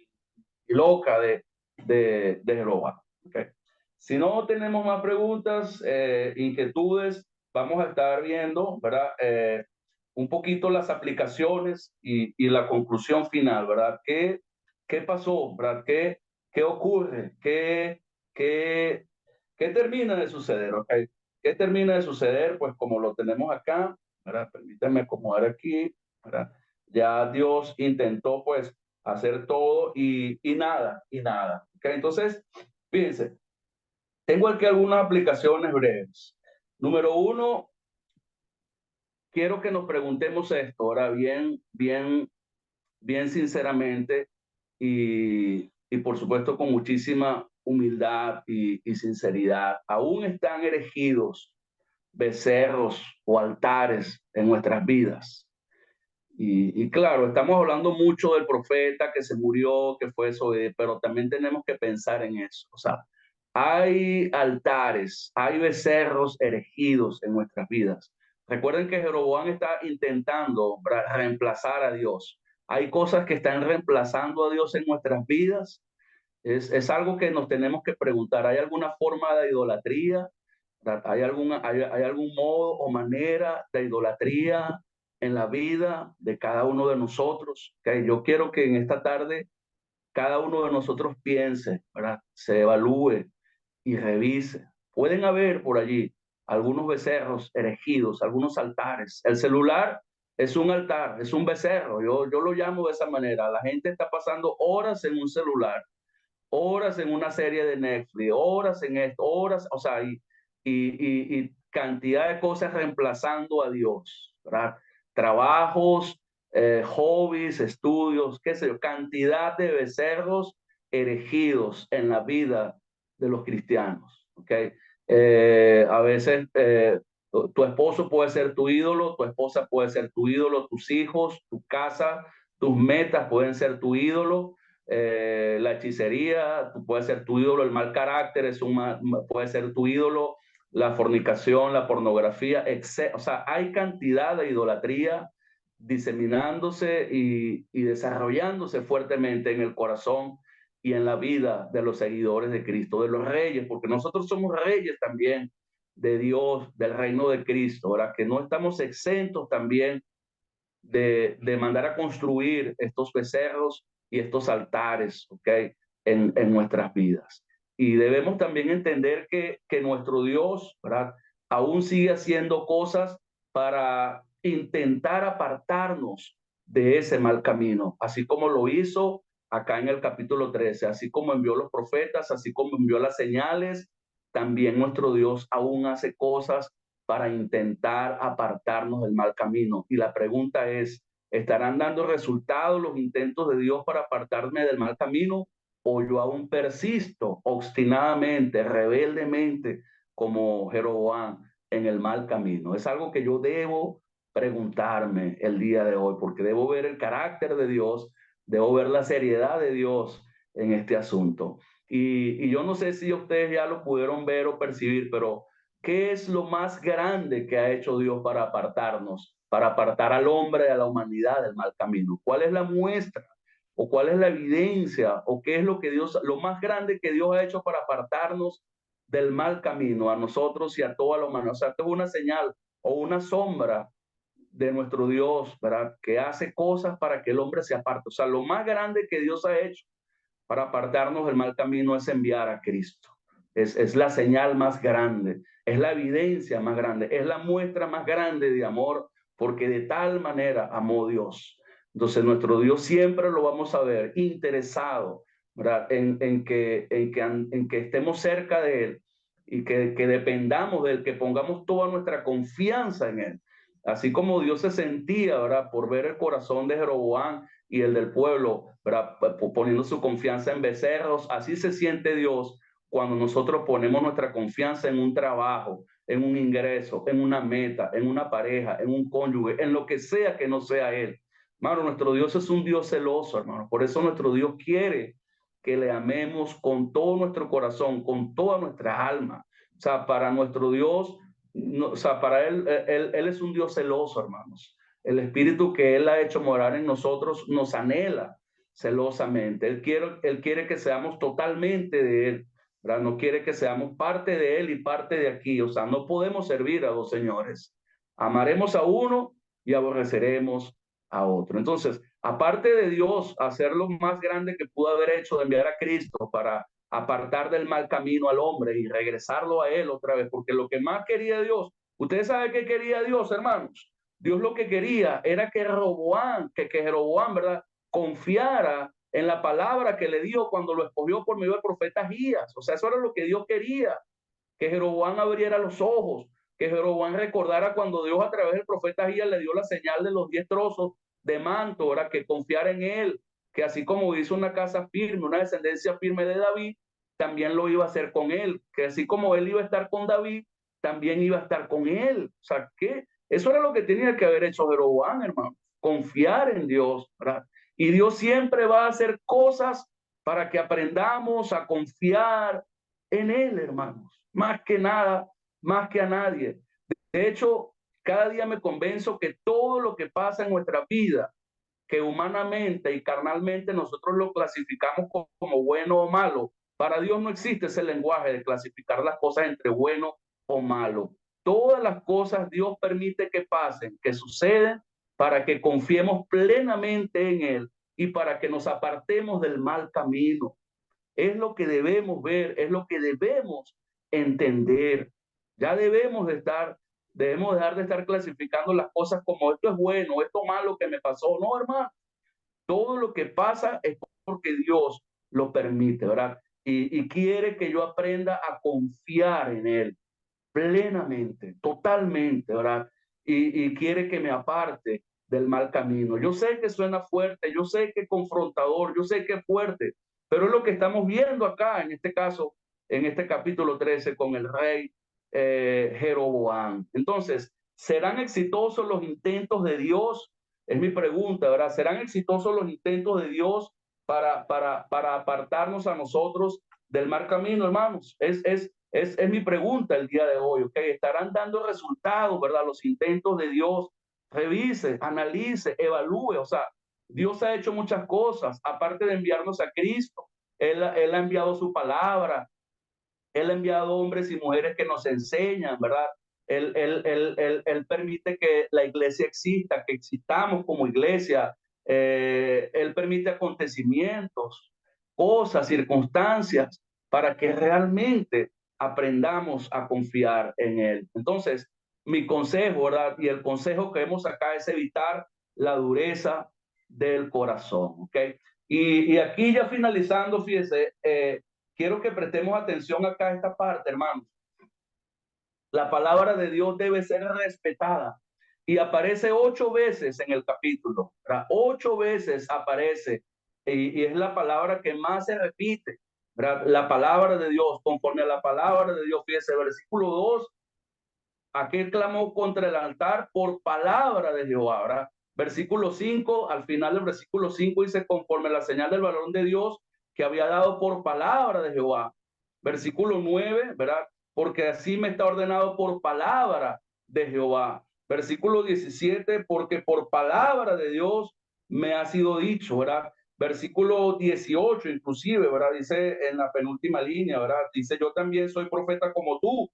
loca de Jeroboam? Okay. Si no tenemos más preguntas, inquietudes, vamos a estar viendo, ¿verdad? Un poquito las aplicaciones y la conclusión final, ¿verdad? ¿Qué pasó, ¿verdad? ¿Qué ocurre? ¿Qué termina de suceder? ¿Okay? ¿Qué termina de suceder? Pues como lo tenemos acá, ¿verdad? Permítanme acomodar aquí, ¿verdad? Ya Dios intentó pues hacer todo y nada. ¿Okay? Entonces, fíjense, tengo aquí algunas aplicaciones breves. Número 1, quiero que nos preguntemos esto ahora bien sinceramente y por supuesto con muchísima humildad y sinceridad. ¿Aún están erigidos becerros o altares en nuestras vidas? Y claro, estamos hablando mucho del profeta que se murió, que fue eso, pero también tenemos que pensar en eso. O sea, hay altares, hay becerros erigidos en nuestras vidas. Recuerden que Jeroboam está intentando reemplazar a Dios. Hay cosas que están reemplazando a Dios en nuestras vidas. Es algo que nos tenemos que preguntar. ¿Hay alguna forma de idolatría? ¿Hay algún modo o manera de idolatría en la vida de cada uno de nosotros? Okay, yo quiero que en esta tarde cada uno de nosotros piense, ¿verdad? Se evalúe y revise. Pueden haber por allí algunos becerros erigidos, algunos altares. El celular es un altar, es un becerro. Yo lo llamo de esa manera. La gente está pasando horas en un celular, horas en una serie de Netflix, horas en esto, horas, o sea, y cantidad de cosas reemplazando a Dios, ¿verdad? Trabajos, hobbies, estudios, qué sé yo, cantidad de becerros erigidos en la vida de los cristianos, ¿ok? A veces tu esposo puede ser tu ídolo, tu esposa puede ser tu ídolo, tus hijos, tu casa, tus metas pueden ser tu ídolo. La hechicería puede ser tu ídolo, el mal carácter puede ser tu ídolo, la fornicación, la pornografía, etc. O sea, hay cantidad de idolatría diseminándose y desarrollándose fuertemente en el corazón y en la vida de los seguidores de Cristo, de los reyes, porque nosotros somos reyes también de Dios, del reino de Cristo, ¿verdad? Que no estamos exentos también de mandar a construir estos becerros y estos altares, ¿ok? En nuestras vidas. Y debemos también entender que nuestro Dios, ¿verdad? Aún sigue haciendo cosas para intentar apartarnos de ese mal camino, así como lo hizo acá en el capítulo 13, así como envió los profetas, así como envió las señales, también nuestro Dios aún hace cosas para intentar apartarnos del mal camino. Y la pregunta es, ¿estarán dando resultados los intentos de Dios para apartarme del mal camino? ¿O yo aún persisto obstinadamente, rebeldemente, como Jeroboam, en el mal camino? Es algo que yo debo preguntarme el día de hoy, porque debo ver el carácter de Dios, debo ver la seriedad de Dios en este asunto. Y yo no sé si ustedes ya lo pudieron ver o percibir, pero ¿qué es lo más grande que ha hecho Dios para apartarnos, para apartar al hombre y a la humanidad del mal camino? ¿Cuál es la muestra o cuál es la evidencia o qué es lo que Dios, lo más grande que Dios ha hecho para apartarnos del mal camino a nosotros y a toda la humanidad? O sea, esto es una señal o una sombra de nuestro Dios, ¿verdad? Que hace cosas para que el hombre se aparte. O sea, lo más grande que Dios ha hecho para apartarnos del mal camino es enviar a Cristo. Es la señal más grande, es la evidencia más grande, es la muestra más grande de amor, porque de tal manera amó Dios. Entonces nuestro Dios siempre lo vamos a ver interesado, ¿verdad? En que estemos cerca de Él y que dependamos de Él, que pongamos toda nuestra confianza en Él. Así como Dios se sentía, ¿verdad? Por ver el corazón de Jeroboam y el del pueblo, ¿verdad? Poniendo su confianza en becerros, así se siente Dios cuando nosotros ponemos nuestra confianza en un trabajo, en un ingreso, en una meta, en una pareja, en un cónyuge, en lo que sea que no sea Él. Hermano, nuestro Dios es un Dios celoso, hermano. Por eso nuestro Dios quiere que le amemos con todo nuestro corazón, con toda nuestra alma. O sea, para nuestro Dios, no, o sea, para él es un Dios celoso, hermanos. El espíritu que Él ha hecho morar en nosotros nos anhela celosamente. Él quiere que seamos totalmente de Él, ¿verdad? No quiere que seamos parte de Él y parte de aquí. O sea, no podemos servir a dos señores. Amaremos a uno y aborreceremos a otro. Entonces, aparte de Dios hacer lo más grande que pudo haber hecho de enviar a Cristo para apartar del mal camino al hombre y regresarlo a Él otra vez, porque lo que más quería Dios, ustedes saben qué quería Dios, hermanos. Dios lo que quería era que Jeroboam, ¿verdad? Confiara en la palabra que le dio cuando lo escogió por medio del profeta Ahías. O sea, eso era lo que Dios quería, que Jeroboam abriera los ojos, que Jeroboam recordara cuando Dios a través del profeta Ahías le dio la señal de los 10 trozos de manto, ¿verdad? Que confiara en él, que así como hizo una casa firme, una descendencia firme de David, también lo iba a hacer con él, que así como él iba a estar con David, también iba a estar con él. O sea, que eso era lo que tenía que haber hecho Jeroboam, hermano, confiar en Dios, ¿verdad? Y Dios siempre va a hacer cosas para que aprendamos a confiar en Él, hermanos, más que nada, más que a nadie. De hecho, cada día me convenzo que todo lo que pasa en nuestra vida, que humanamente y carnalmente nosotros lo clasificamos como bueno o malo, para Dios no existe ese lenguaje de clasificar las cosas entre bueno o malo. Todas las cosas Dios permite que pasen, que suceden, para que confiemos plenamente en Él y para que nos apartemos del mal camino. Es lo que debemos ver, es lo que debemos entender. Ya debemos dejar de estar clasificando las cosas como esto es bueno, esto malo que me pasó. No, hermano. Todo lo que pasa es porque Dios lo permite, ¿verdad? Y quiere que yo aprenda a confiar en Él plenamente, totalmente, ¿verdad? Y quiere que me aparte del mal camino. Yo sé que suena fuerte, yo sé que es confrontador, yo sé que es fuerte, pero es lo que estamos viendo acá, en este caso, en este capítulo 13, con el rey Jeroboam. Entonces, ¿serán exitosos los intentos de Dios? Es mi pregunta, ¿verdad? ¿Serán exitosos los intentos de Dios para apartarnos a nosotros del mal camino, hermanos? Es mi pregunta el día de hoy, ¿ok? ¿Estarán dando resultados, verdad? Los intentos de Dios. Revise, analice, evalúe. O sea, Dios ha hecho muchas cosas, aparte de enviarnos a Cristo. Él ha enviado su palabra. Él ha enviado hombres y mujeres que nos enseñan, ¿verdad? Él permite que la iglesia exista, que existamos como iglesia. Él permite acontecimientos, cosas, circunstancias, para que realmente aprendamos a confiar en Él. Entonces, mi consejo, ¿verdad? Y el consejo que vemos acá es evitar la dureza del corazón, ¿ok? Y aquí ya finalizando, fíjese, quiero que prestemos atención acá a esta parte, hermanos. La palabra de Dios debe ser respetada. Y aparece 8 veces en el capítulo, ¿verdad? 8 veces aparece. Y es la palabra que más se repite, ¿verdad? La palabra de Dios, conforme a la palabra de Dios. Fíjese, versículo 2, aquel clamó contra el altar por palabra de Jehová, ¿verdad? Versículo 5, al final del versículo 5 dice, conforme a la señal del varón de Dios que había dado por palabra de Jehová. Versículo 9, ¿verdad? Porque así me está ordenado por palabra de Jehová. Versículo 17, porque por palabra de Dios me ha sido dicho, ¿verdad? Versículo 18, inclusive, ¿verdad? Dice en la penúltima línea, ¿verdad? Dice, yo también soy profeta como tú.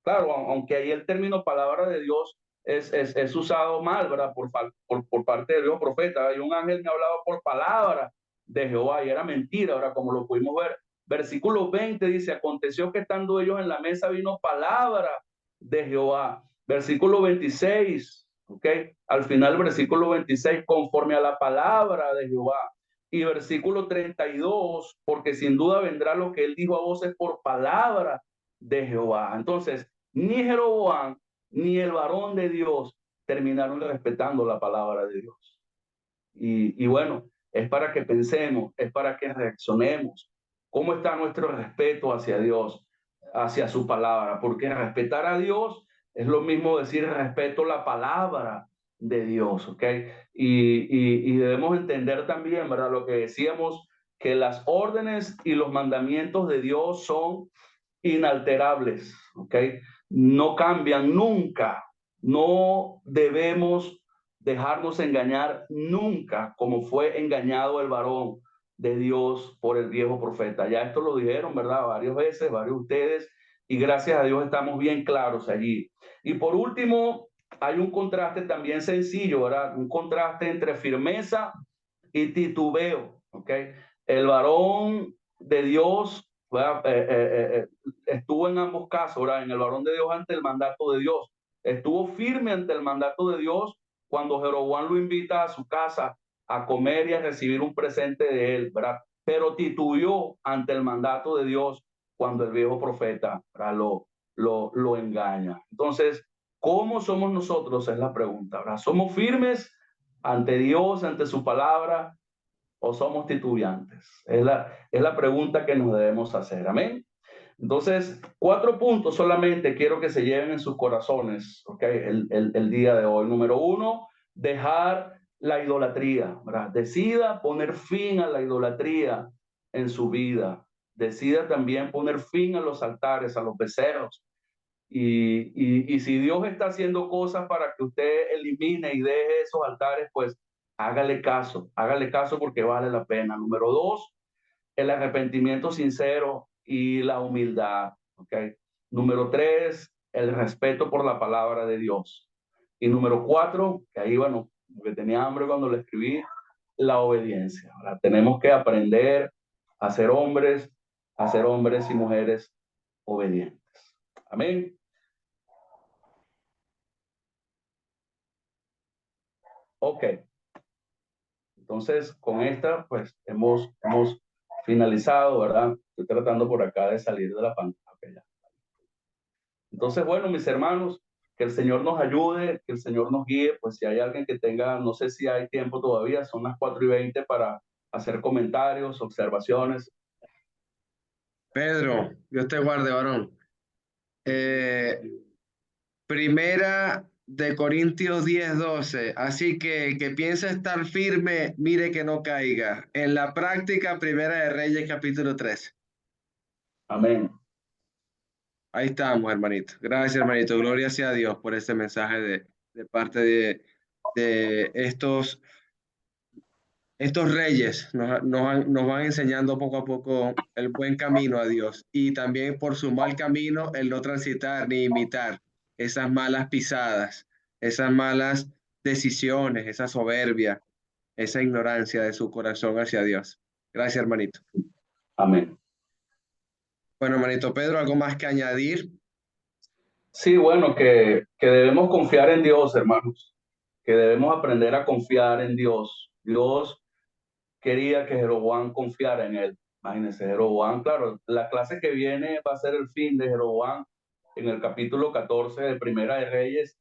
Claro, aunque ahí el término palabra de Dios es usado mal, ¿verdad? Por parte de Dios profeta. Y un ángel me ha hablado por palabra de Jehová y era mentira, ¿verdad? Como lo pudimos ver. Versículo 20 dice, aconteció que estando ellos en la mesa vino palabra de Jehová. Versículo 26, ¿ok? Al final versículo 26, conforme a la palabra de Jehová. Y versículo 32, porque sin duda vendrá lo que él dijo a voces por palabra de Jehová. Entonces, ni Jeroboam ni el varón de Dios terminaron respetando la palabra de Dios. Y bueno, es para que pensemos, es para que reaccionemos. ¿Cómo está nuestro respeto hacia Dios, hacia su palabra? Porque respetar a Dios es lo mismo decir respeto la palabra de Dios, ¿ok? Y debemos entender también, ¿verdad? Lo que decíamos, que las órdenes y los mandamientos de Dios son inalterables, ¿ok? No cambian nunca. No debemos dejarnos engañar nunca, como fue engañado el varón de Dios por el viejo profeta. Ya esto lo dijeron, ¿verdad? Varias veces, varios de ustedes, y gracias a Dios estamos bien claros allí. Y por último, hay un contraste también sencillo, ¿verdad? Un contraste entre firmeza y titubeo, ¿ok? El varón de Dios estuvo en ambos casos, ¿verdad? En el varón de Dios ante el mandato de Dios. Estuvo firme ante el mandato de Dios cuando Jeroboam lo invita a su casa a comer y a recibir un presente de él, ¿verdad? Pero titubeó ante el mandato de Dios cuando el viejo profeta, ¿verdad? Lo engaña. Entonces, ¿cómo somos nosotros? Es la pregunta, ¿verdad? ¿Somos firmes ante Dios, ante su palabra, o somos titubeantes? Es la pregunta que nos debemos hacer. Amén. Entonces, 4 puntos solamente quiero que se lleven en sus corazones, ¿ok? El día de hoy. Número 1, dejar la idolatría, ¿verdad? Decida poner fin a la idolatría en su vida. Decida también poner fin a los altares, a los becerros. Y si Dios está haciendo cosas para que usted elimine y deje esos altares, pues hágale caso porque vale la pena. Número 2, el arrepentimiento sincero y la humildad, ¿ok? Número 3, el respeto por la palabra de Dios. Y número 4, que ahí, bueno, porque tenía hambre cuando le escribí, la obediencia. Ahora, tenemos que aprender a ser hombres y mujeres obedientes. Amén. Ok. Entonces, con esta, pues, hemos finalizado, ¿verdad? Estoy tratando por acá de salir de la pantalla. Entonces, bueno, mis hermanos, que el Señor nos ayude, que el Señor nos guíe, pues si hay alguien que tenga, no sé si hay tiempo todavía, son las 4:20 para hacer comentarios, observaciones. Pedro, Dios te guarde, varón. Primera de Corintios 10:12. Así que el que piensa estar firme, mire que no caiga. En la práctica, Primera de Reyes, capítulo 3. Amén. Ahí estamos, hermanito. Gracias, hermanito. Gloria sea a Dios por este mensaje de parte de estos reyes. Nos van enseñando poco a poco el buen camino a Dios y también por su mal camino el no transitar ni imitar esas malas pisadas, esas malas decisiones, esa soberbia, esa ignorancia de su corazón hacia Dios. Gracias, hermanito. Amén. Bueno, hermanito Pedro, ¿algo más que añadir? Sí, bueno, que debemos confiar en Dios, hermanos, que debemos aprender a confiar en Dios. Dios quería que Jeroboam confiara en él. Imagínense, Jeroboam, claro, la clase que viene va a ser el fin de Jeroboam en el capítulo 14 de Primera de Reyes,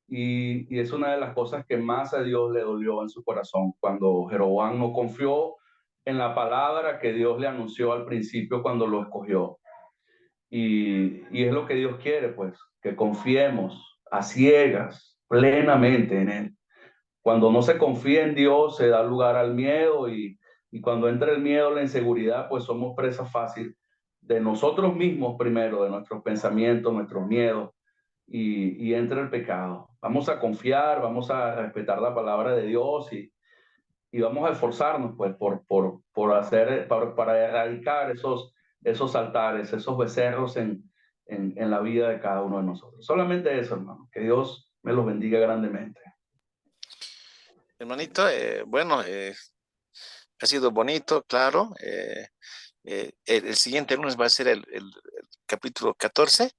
y es una de las cosas que más a Dios le dolió en su corazón, cuando Jeroboam no confió en la palabra que Dios le anunció al principio cuando lo escogió. Y es lo que Dios quiere, pues, que confiemos a ciegas, plenamente en Él. Cuando no se confía en Dios, se da lugar al miedo, y cuando entra el miedo, la inseguridad, pues somos presa fácil de nosotros mismos primero, de nuestros pensamientos, nuestros miedos, y entra el pecado. Vamos a confiar, vamos a respetar la palabra de Dios, y vamos a esforzarnos pues para erradicar esos altares, esos becerros en la vida de cada uno de nosotros. Solamente eso, hermano. Que Dios me los bendiga grandemente. Hermanito, bueno, ha sido bonito, claro. El siguiente lunes va a ser el capítulo 14.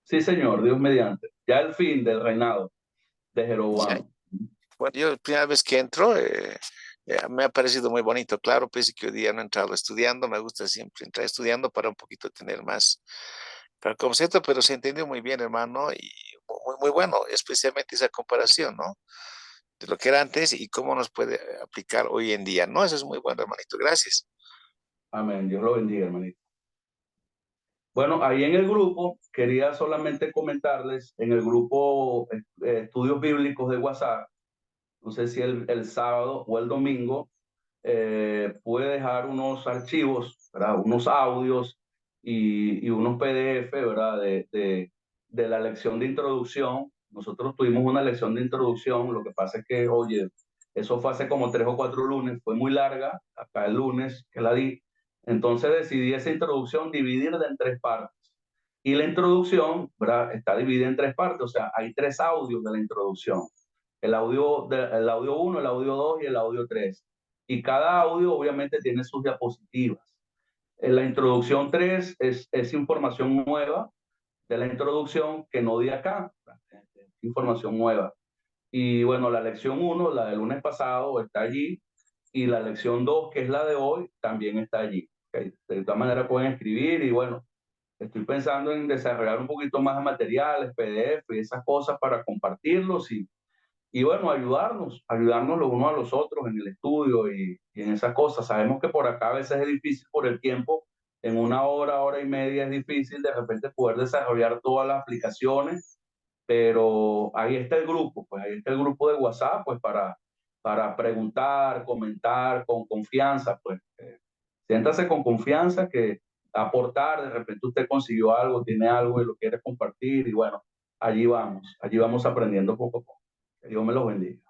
Sí, señor, Dios mediante. Ya el fin del reinado de Jeroboam. Bueno, yo la primera vez que entro, me ha parecido muy bonito, claro, pese que hoy día no he entrado estudiando, me gusta siempre entrar estudiando para un poquito tener más para el concepto, pero se entendió muy bien, hermano, y muy bueno, especialmente esa comparación, ¿no? De lo que era antes y cómo nos puede aplicar hoy en día, ¿no? Eso es muy bueno, hermanito, gracias. Amén, Dios lo bendiga, hermanito. Bueno, ahí en el grupo, quería solamente comentarles, en el grupo Estudios Bíblicos de WhatsApp, no sé si el sábado o el domingo, pude dejar unos archivos, ¿verdad? Unos audios y unos PDF, ¿verdad? De la lección de introducción. Nosotros tuvimos una lección de introducción, lo que pasa es que, oye, eso fue hace como 3 o 4 lunes, fue muy larga, hasta el lunes que la di. Entonces decidí esa introducción dividirla en 3 partes. Y la introducción, ¿verdad? Está dividida en 3 partes, o sea, hay 3 audios de la introducción. El audio 1, el audio 2 y el audio 3. Y cada audio obviamente tiene sus diapositivas. En la introducción 3 es información nueva de la introducción que no di acá, información nueva. Y bueno, la lección 1, la del lunes pasado, está allí, y la lección 2, que es la de hoy, también está allí. ¿Okay? De todas maneras pueden escribir, y bueno, estoy pensando en desarrollar un poquito más de materiales, PDF y esas cosas para compartirlos, y bueno, ayudarnos los unos a los otros en el estudio y en esas cosas. Sabemos que por acá a veces es difícil por el tiempo, en una hora, hora y media es difícil de repente poder desarrollar todas las aplicaciones, pero ahí está el grupo, pues ahí está el grupo de WhatsApp, pues para preguntar, comentar con confianza, pues siéntase con confianza que aportar, de repente usted consiguió algo, tiene algo y lo quiere compartir, y bueno, allí vamos aprendiendo poco a poco. Que Dios me los bendiga.